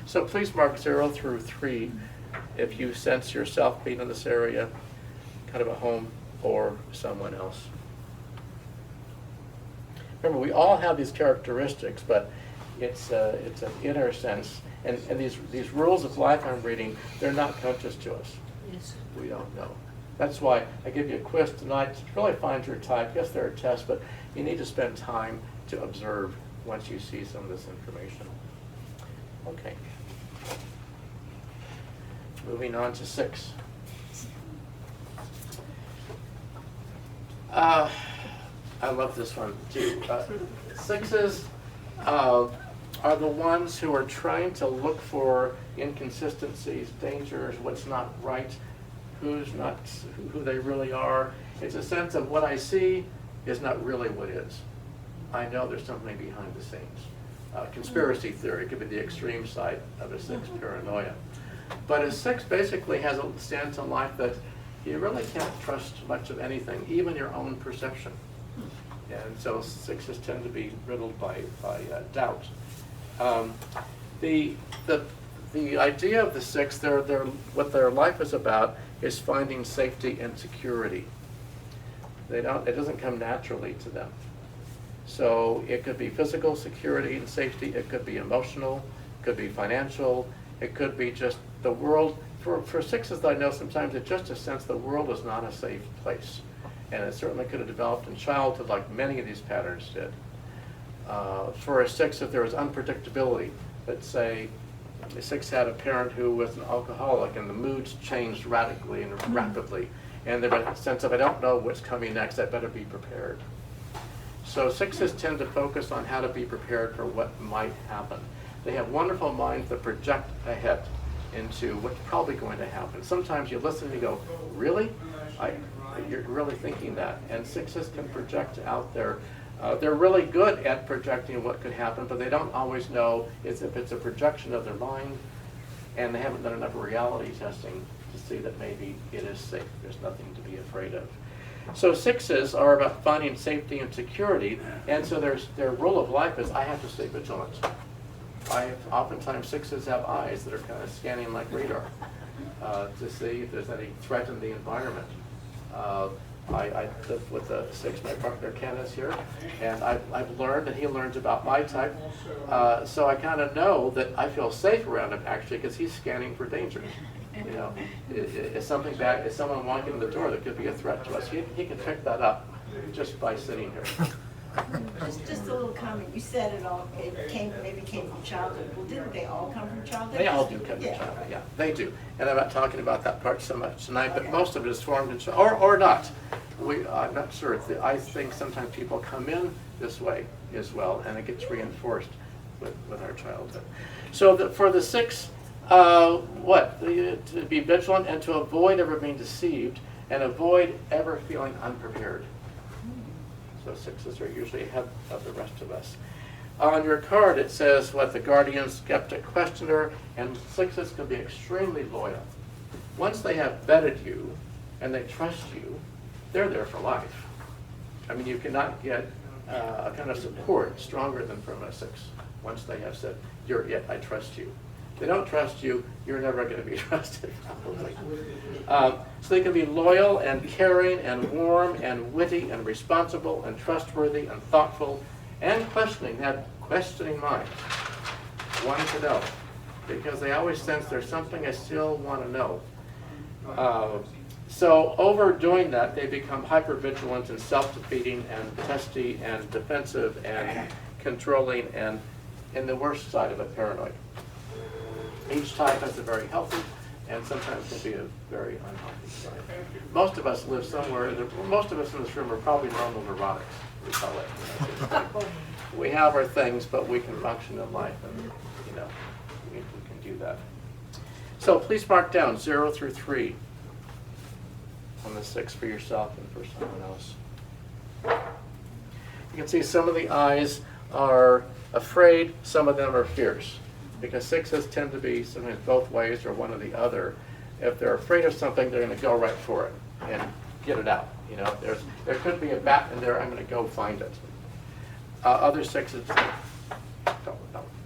So please mark 0 through 3 if you sense yourself being in this area, kind of a home or someone else. Remember, we all have these characteristics, but it's an inner sense. And these rules of life I'm reading, they're not conscious to us. Yes. We don't know. That's why I give you a quiz tonight to really find your type. Yes, there are tests, but you need to spend time to observe once you see some of this information. Okay. Moving on to 6. I love this one too. 6s are the ones who are trying to look for inconsistencies, dangers, what's not right, who they really are. It's a sense of what I see is not really what is. I know there's something behind the scenes. Conspiracy theory could be the extreme side of a 6 paranoia. But a 6 basically has a stance in life that you really can't trust much of anything, even your own perception. And so 6s tend to be riddled by doubt. The idea of the 6, what their life is about is finding safety and security. It doesn't come naturally to them. So it could be physical security and safety, it could be emotional, it could be financial, it could be just the world. For 6s, I know sometimes it's just a sense the world is not a safe place. And it certainly could have developed in childhood like many of these patterns did. For a 6, if there was unpredictability, let's say a 6 had a parent who was an alcoholic and the moods changed radically and rapidly. And there was a sense of, I don't know what's coming next, I better be prepared. So 6s tend to focus on how to be prepared for what might happen. They have wonderful minds that project ahead into what's probably going to happen. Sometimes you listen and you go, really? You're really thinking that. And 6s can project out there. They're really good at projecting what could happen, but they don't always know if it's a projection of their mind, and they haven't done enough reality testing to see that maybe it is safe. There's nothing to be afraid of. So 6s are about finding safety and security, and so their rule of life is I have to stay vigilant. Oftentimes 6s have eyes that are kind of scanning like radar to see if there's any threat in the environment. I live with a 6, my partner Ken is here, and I've learned, and he learns about my type, so I kind of know that I feel safe around him actually because he's scanning for danger. You know, is something bad, is someone walking in the door that could be a threat to us? He can pick that up just by sitting here. Just a little comment, you said maybe came from childhood, well, didn't they all come from childhood? They all do come from Yeah. childhood, yeah, they do. And I'm not talking about that part so much tonight, but Okay. most of it is formed in childhood, or not. I'm not sure. I think sometimes people come in this way as well, and it gets reinforced with our childhood. So for the 6, to be vigilant and to avoid ever being deceived and avoid ever feeling unprepared. So 6s are usually ahead of the rest of us. On your card it says the guardian, skeptic, questioner, and 6s can be extremely loyal. Once they have vetted you and they trust you, they're there for life. I mean, you cannot get a kind of support stronger than from a 6. Once they have said, you're it, I trust you. If they don't trust you, you're never going to be trusted, probably. So they can be loyal and caring and warm and witty and responsible and trustworthy and thoughtful and questioning. They have questioning minds, wanting to know, because they always sense there's something I still want to know. So overdoing that, they become hypervigilant and self-defeating and testy and defensive and controlling and, in the worst side of it, paranoid. Each type has a very healthy and sometimes can be a very unhealthy side. Most of us live somewhere, most of us in this room are probably normal neurotics, we call it. You know, we have our things, but we can function in life, and you know, we can do that. So please mark down 0 through 3 on the 6 for yourself and for someone else. You can see some of the eyes are afraid, some of them are fierce. Because 6s tend to be sometimes both ways or one or the other. If they're afraid of something, they're going to go right for it and get it out. You know, there could be a bat in there, I'm going to go find it. Other 6s, no,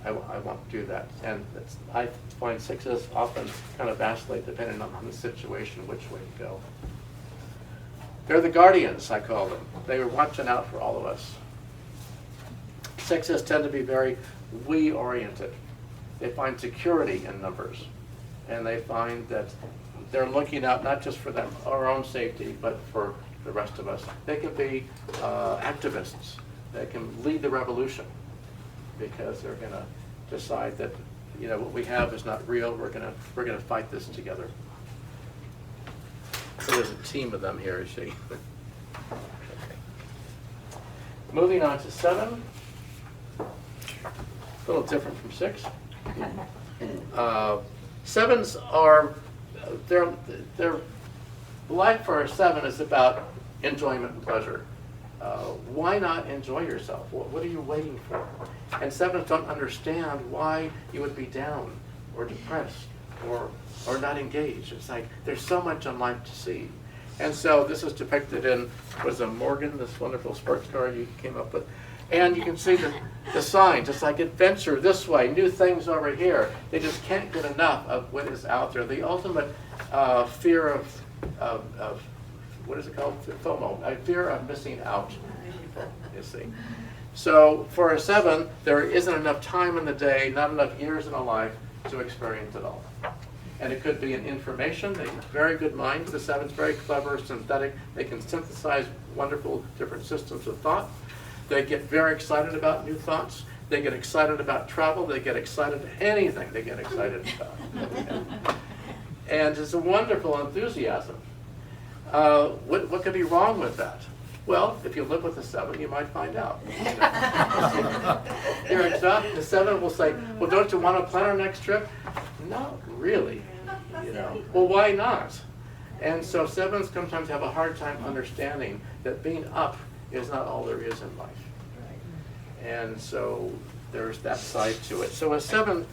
I won't do that. And I find 6s often kind of vacillate depending on the situation, which way to go. They're the guardians, I call them. They were watching out for all of us. 6s tend to be very we-oriented. They find security in numbers, and they find that they're looking out not just for our own safety, but for the rest of us. They can be activists. They can lead the revolution because they're going to decide that, you know, what we have is not real. We're going to fight this together. So there's a team of them here, you see. Okay. Moving on to 7. A little different from 6. 7s are, their life for a 7 is about enjoyment and pleasure. Why not enjoy yourself? What are you waiting for? And 7s don't understand why you would be down or depressed or not engaged. It's like there's so much in life to see. And so this is depicted in, was a Morgan, this wonderful sports car you came up with. And you can see the signs. It's like adventure this way, new things over here. They just can't get enough of what is out there. The ultimate fear of what is it called? FOMO, a fear of missing out, you see. So for a 7, there isn't enough time in the day, not enough years in a life to experience it all. And it could be in information. They have very good minds. The 7's very clever, synthetic. They can synthesize wonderful different systems of thought. They get very excited about new thoughts. They get excited about travel. They get excited about anything they get excited about. And it's a wonderful enthusiasm. What could be wrong with that? Well, if you live with a 7, you might find out. You're exhausted. The 7 will say, well, don't you want to plan our next trip? No, really. You know. Well, why not? And so 7s sometimes have a hard time understanding that being up is not all there is in life. And so there's that side to it. So a 7,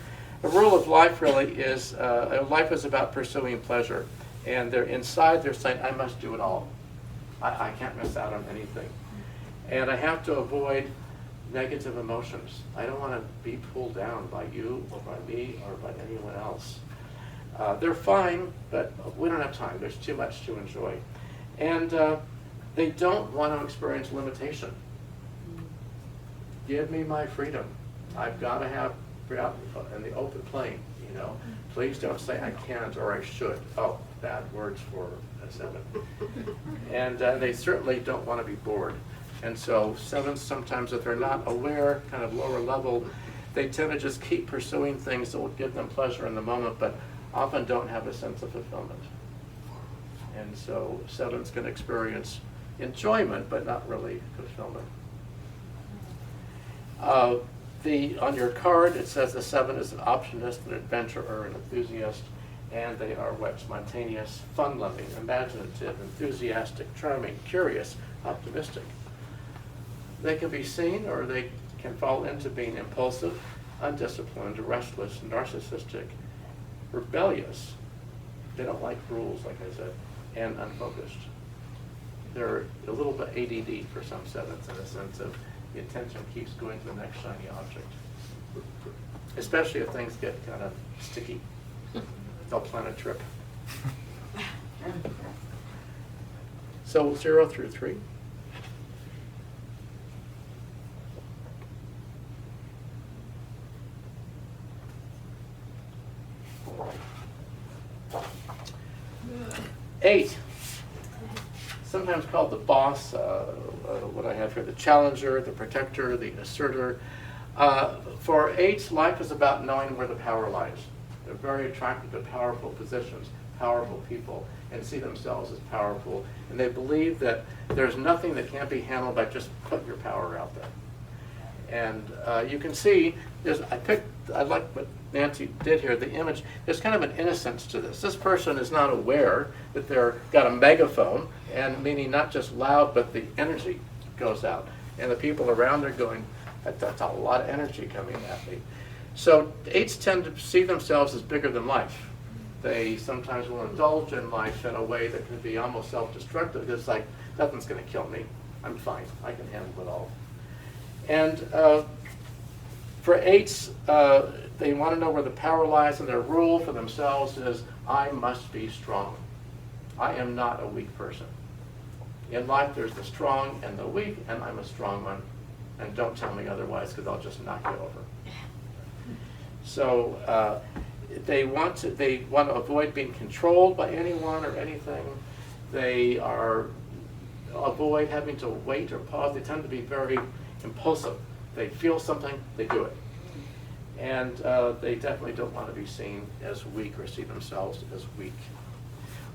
a rule of life really is, life is about pursuing pleasure. And they're inside, they're saying, I must do it all. I can't miss out on anything. And I have to avoid negative emotions. I don't want to be pulled down by you or by me or by anyone else. They're fine, but we don't have time. There's too much to enjoy. And they don't want to experience limitation. Give me my freedom. I've got to have out in the open plain, you know. Please don't say I can't or I should. Oh, bad words for a 7. And they certainly don't want to be bored. And so 7s, sometimes if they're not aware, kind of lower level, they tend to just keep pursuing things that will give them pleasure in the moment, but often don't have a sense of fulfillment. And so 7s can experience enjoyment, but not really fulfillment. On your card, it says the 7 is an optimist, an adventurer, an enthusiast, and they are what? Spontaneous, fun-loving, imaginative, enthusiastic, charming, curious, optimistic. They can be seen, or they can fall into being impulsive, undisciplined, restless, narcissistic, rebellious. They don't like rules, like I said, and unfocused. They're a little bit ADD for some 7s in the sense of the attention keeps going to the next shiny object. Especially if things get kind of sticky. They'll plan a trip. So 0 through 3. Eight, sometimes called the boss, what I have here, the challenger, the protector, the asserter. For 8s, life is about knowing where the power lies. They're very attracted to powerful positions, powerful people, and see themselves as powerful. And they believe that there's nothing that can't be handled by just putting your power out there. And you can see, I like what Nancy did here, the image. There's kind of an innocence to this. This person is not aware that they're got a megaphone, and meaning not just loud, but the energy goes out. And the people around are going, that's a lot of energy coming at me. So 8s tend to see themselves as bigger than life. They sometimes will indulge in life in a way that can be almost self-destructive. It's like, nothing's going to kill me. I'm fine. I can handle it all. And for 8s, they want to know where the power lies, and their rule for themselves is, I must be strong. I am not a weak person. In life, there's the strong and the weak, and I'm a strong one. And don't tell me otherwise, because I'll just knock you over. So they want to avoid being controlled by anyone or anything. They avoid having to wait or pause. They tend to be very impulsive. They feel something, they do it. And they definitely don't want to be seen as weak or see themselves as weak.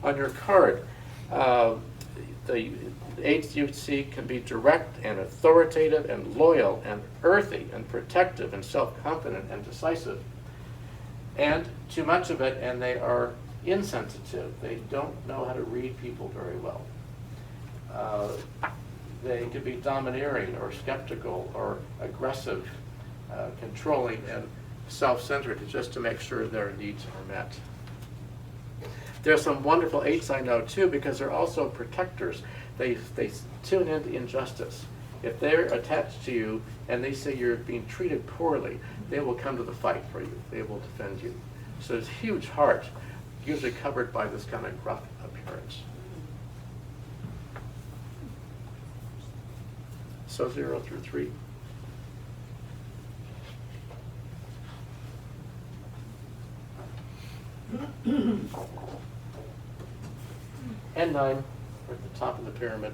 On your card, the 8s you see can be direct and authoritative and loyal and earthy and protective and self-confident and decisive. And too much of it, and they are insensitive. They don't know how to read people very well. They could be domineering or skeptical or aggressive, controlling and self-centered just to make sure their needs are met. There's some wonderful 8s I know too, because they're also protectors. They tune into injustice. If they're attached to you and they say you're being treated poorly, they will come to the fight for you. They will defend you. So it's a huge heart, usually covered by this kind of gruff appearance. So 0 through 3. And 9, we're at the top of the pyramid.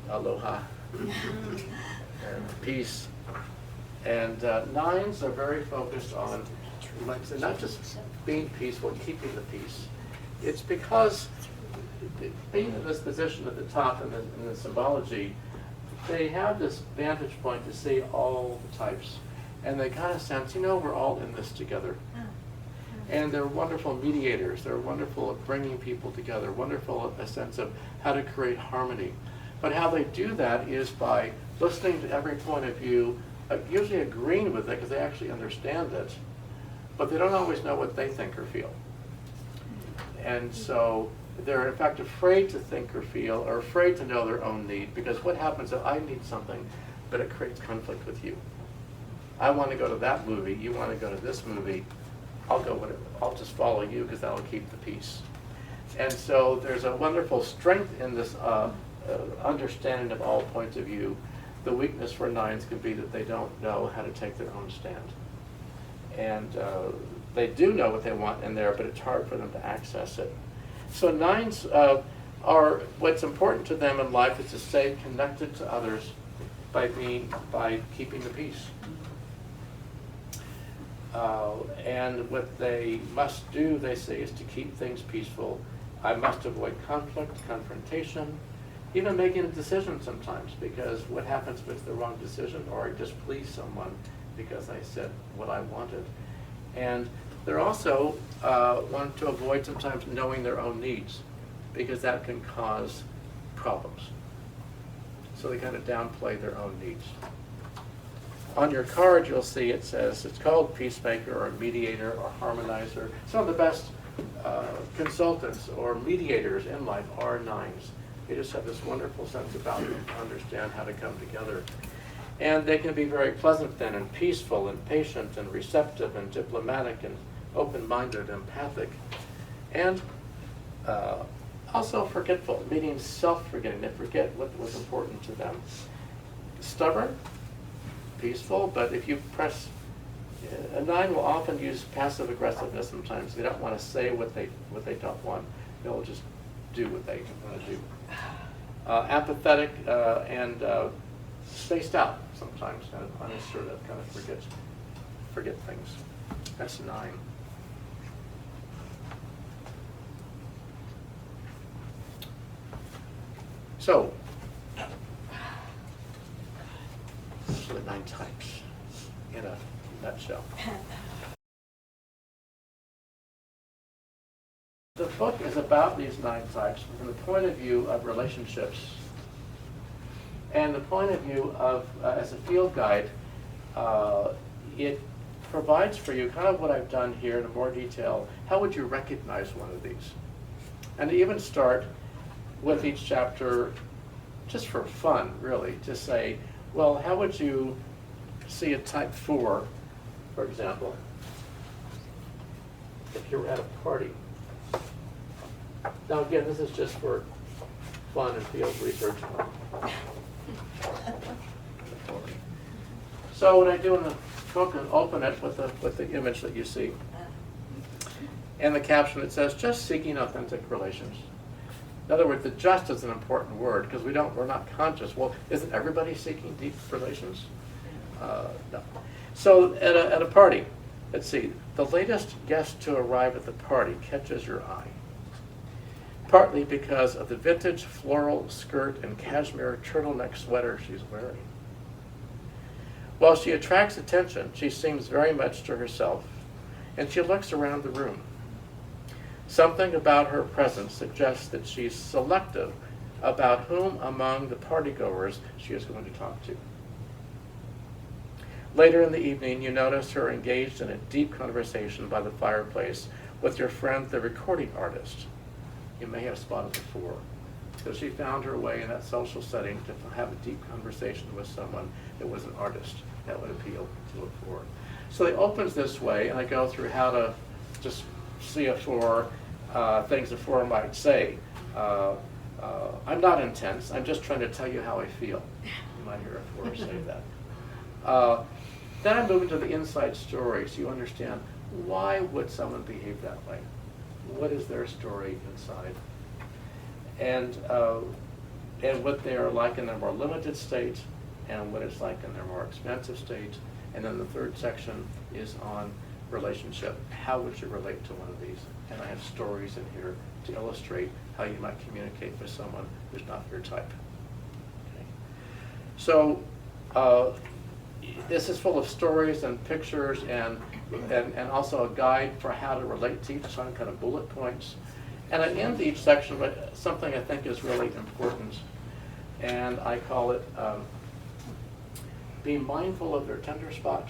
Aloha. And peace. And 9s are very focused on, like I said, not just being peaceful, keeping the peace. It's because being in this position at the top in the symbology, they have this vantage point to see all the types. And they kind of sense, we're all in this together. And they're wonderful mediators. They're wonderful at bringing people together, wonderful at a sense of how to create harmony. But how they do that is by listening to every point of view, usually agreeing with it because they actually understand it, but they don't always know what they think or feel. And so they're in fact afraid to think or feel, or afraid to know their own need, because what happens if I need something, but it creates conflict with you. I want to go to that movie, you want to go to this movie, I'll just follow you because that'll keep the peace. And so there's a wonderful strength in this understanding of all points of view The weakness for 9s can be that they don't know how to take their own stand. And they do know what they want in there, but it's hard for them to access it. So 9s what's important to them in life is to stay connected to others by keeping the peace. And what they must do, they say, is to keep things peaceful. I must avoid conflict, confrontation, even making a decision sometimes, because what happens if it's the wrong decision or I displease someone because I said what I wanted. And they're also want to avoid sometimes knowing their own needs, because that can cause problems. So they kind of downplay their own needs. On your card, you'll see it says it's called peacemaker or mediator or harmonizer. Some of the best consultants or mediators in life are 9s. They just have this wonderful sense about them to understand how to come together. And they can be very pleasant then, and peaceful and patient and receptive and diplomatic and open-minded, empathic, and also forgetful, meaning self-forgetting. They forget what was important to them. Stubborn, peaceful, but if you press, a 9 will often use passive aggressiveness sometimes. They don't want to say what they don't want. They'll just do what they want to do. Apathetic and spaced out sometimes, kind of unsure, that kind of forget things. That's 9. So, those are the 9 types in a nutshell. The book is about these 9 types from the point of view of relationships and the point of view of, as a field guide, it provides for you kind of what I've done here in more detail. How would you recognize one of these? And to even start with each chapter, just for fun, really, to say, well, how would you see a type 4, for example, if you're at a party? Now, again, this is just for fun and field research. So what I do in the book is open it with the image that you see. And the caption, it says, just seeking authentic relations. In other words, the just is an important word, because we're not conscious. Well, isn't everybody seeking deep relations? No. So at a party, let's see, the latest guest to arrive at the party catches your eye, partly because of the vintage floral skirt and cashmere turtleneck sweater she's wearing. While she attracts attention, she seems very much to herself, and she looks around the room. Something about her presence suggests that she's selective about whom among the partygoers she is going to talk to. Later in the evening, you notice her engaged in a deep conversation by the fireplace with your friend, the recording artist. You may have spotted the 4. So she found her way in that social setting to have a deep conversation with someone that was an artist. That would appeal to a 4. So it opens this way, and I go through how to just see a 4, things a 4 might say. I'm not intense, I'm just trying to tell you how I feel. You might hear a 4 say that. Then I move into the inside story, so you understand, why would someone behave that way? What is their story inside? And what they are like in their more limited state, and what it's like in their more expansive state. And then the third section is on relationship. How would you relate to one of these? And I have stories in here to illustrate how you might communicate with someone who's not your type. Okay. So this is full of stories and pictures and also a guide for how to relate to each, some kind of bullet points. And I end each section with something I think is really important, and I call it be mindful of their tender spot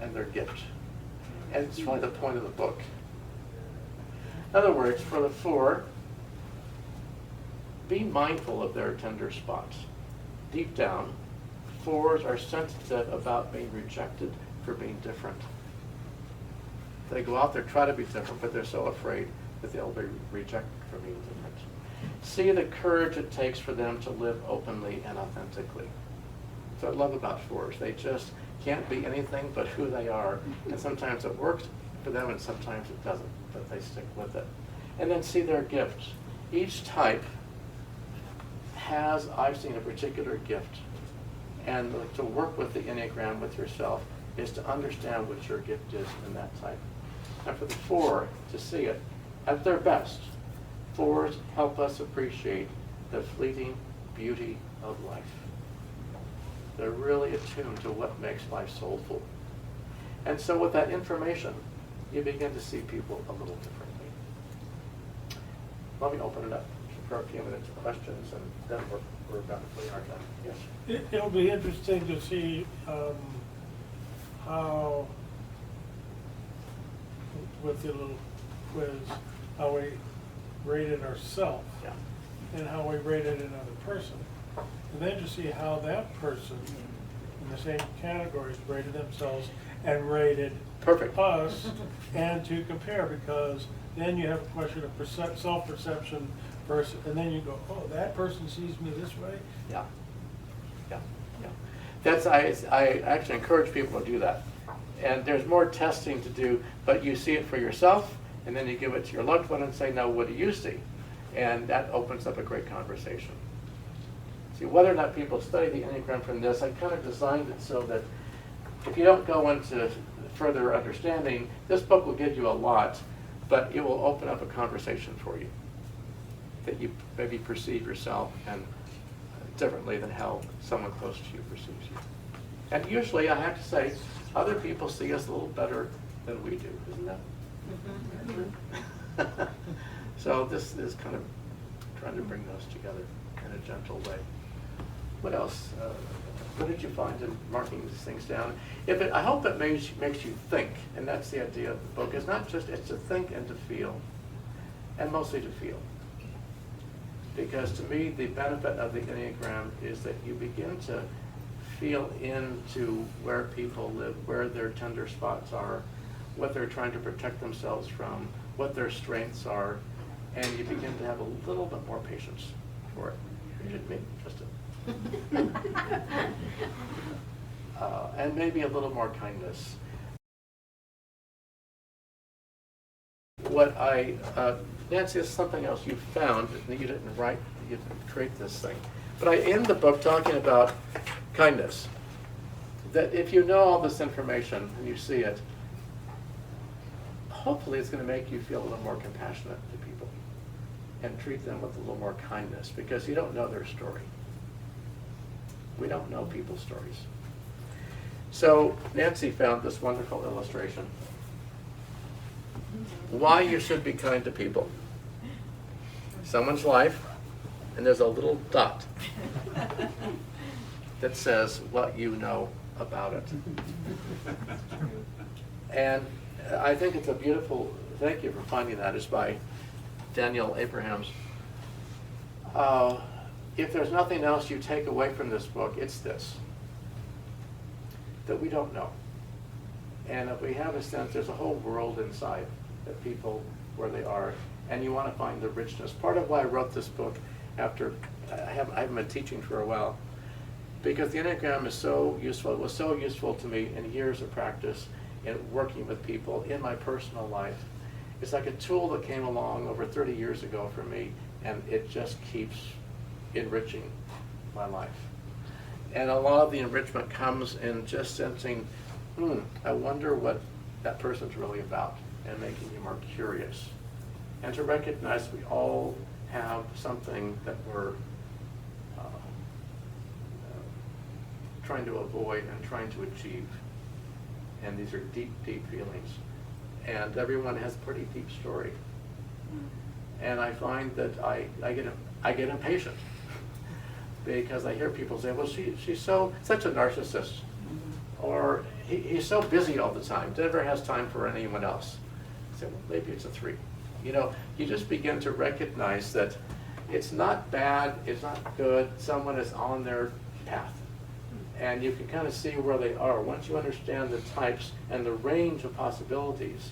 and their gift. And it's really the point of the book. In other words, for the 4, be mindful of their tender spots. Deep down, 4s are sensitive about being rejected for being different. They go out there, try to be different, but they're so afraid that they'll be rejected for being different. See the courage it takes for them to live openly and authentically. That's what I love about fours. They just can't be anything but who they are. And sometimes it works for them and sometimes it doesn't, but they stick with it. And then see their gifts. Each type has, I've seen, a particular gift. And to work with the Enneagram with yourself is to understand what your gift is in that type. And for the four to see it at their best, fours help us appreciate the fleeting beauty of life. They're really attuned to what makes life soulful. And so with that information, you begin to see people a little differently. Let me open it up for a few minutes of questions, and then we're about to are done. Yes? It'll be interesting to see how, with the little quiz, how we rated ourselves Yeah. and how we rated another person. And then to see how that person in the same categories rated themselves and rated Perfect. us, and to compare, because then you have a question of self-perception versus, and then you go, oh, that person sees me this way? Yeah. Yeah. Yeah. That's, I actually encourage people to do that. And there's more testing to do, but you see it for yourself, and then you give it to your loved one and say, now, what do you see? And that opens up a great conversation. See, whether or not people study the Enneagram from this, I kind of designed it so that if you don't go into further understanding, this book will give you a lot, but it will open up a conversation for you that you maybe perceive yourself and differently than how someone close to you perceives you. And usually, I have to say, other people see us a little better than we do, isn't that? So this is kind of trying to bring those together in a gentle way. What else? What did you find in marking these things down? I hope it makes you think, and that's the idea of the book. It's not just, it's to think and to feel, and mostly to feel. Because to me, the benefit of the Enneagram is that you begin to feel into where people live, where their tender spots are, what they're trying to protect themselves from, what their strengths are, and you begin to have a little bit more patience for it. You didn't mean just to. And maybe a little more kindness. What Nancy, is something else you found that you didn't write, you didn't create this thing. But I end the book talking about kindness. That if you know all this information and you see it, hopefully it's going to make you feel a little more compassionate to people and treat them with a little more kindness, because you don't know their story. We don't know people's stories. So Nancy found this wonderful illustration. Why you should be kind to people. Someone's life, and there's a little dot that says what you know about it. And I think it's a beautiful, thank you for finding that, is by Daniel Abrahams. If there's nothing else you take away from this book, it's this, that we don't know. And if we have a sense, there's a whole world inside that people, where they are, and you want to find the richness. Part of why I wrote this book after, I haven't been teaching for a while, because the Enneagram is so useful. It was so useful to me in years of practice in working with people in my personal life. It's like a tool that came along over 30 years ago for me, and it just keeps enriching my life. And a lot of the enrichment comes in just sensing, I wonder what that person's really about, and making you more curious. And to recognize we all have something that we're trying to avoid and trying to achieve. And these are deep, deep feelings. And everyone has a pretty deep story. And I find that I get impatient because I hear people say, well, she's such a narcissist. Or he's so busy all the time, never has time for anyone else. I say, well, maybe it's a 3. You know, you just begin to recognize that it's not bad, it's not good, someone is on their path. And you can kind of see where they are. Once you understand the types and the range of possibilities.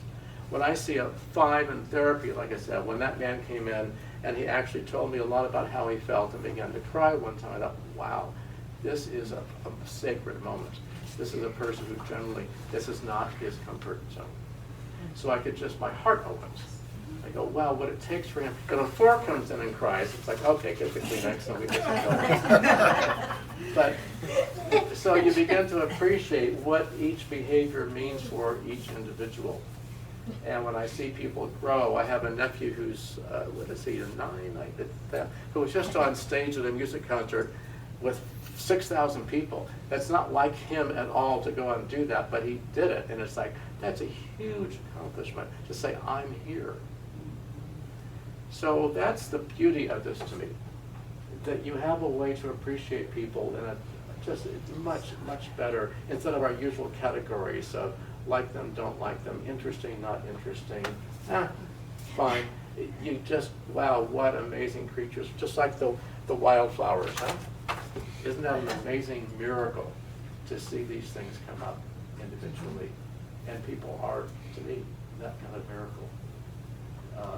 When I see a 5 in therapy, like I said, when that man came in and he actually told me a lot about how he felt and began to cry one time, I thought, wow, this is a sacred moment. This is a person who generally, this is not his comfort zone. So I could just, my heart opens. I go, wow, what it takes for him. Because when 4 comes in and cries, it's like, okay, get the Kleenex and we just go. But, so you begin to appreciate what each behavior means for each individual. And when I see people grow, I have a nephew who's, what is he, 9, like that, who was just on stage at a music concert with 6,000 people. That's not like him at all to go out and do that, but he did it. And it's like, that's a huge accomplishment to say, I'm here. So that's the beauty of this to me, that you have a way to appreciate people in a just much, much better, instead of our usual categories of like them, don't like them, interesting, not interesting, fine. You just, wow, what amazing creatures, just like the wildflowers, huh? Isn't that an amazing miracle to see these things come up individually? And people are, to me, that kind of miracle.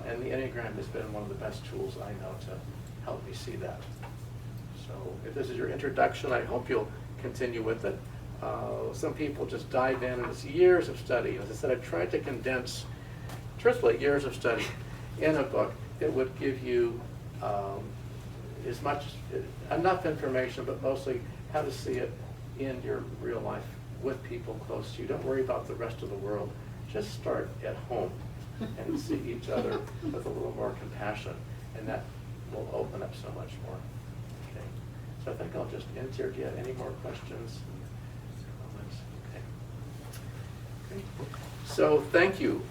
And the Enneagram has been one of the best tools I know to help me see that. So if this is your introduction, I hope you'll continue with it. Some people just dive in, and it's years of study. As I said, I tried to condense, truthfully, years of study in a book that would give you enough information, but mostly how to see it in your real life with people close to you. Don't worry about the rest of the world. Just start at home and see each other with a little more compassion, and that will open up so much more. Okay. So I think I'll just end here. Do you have any more questions? Okay. Okay. So thank you.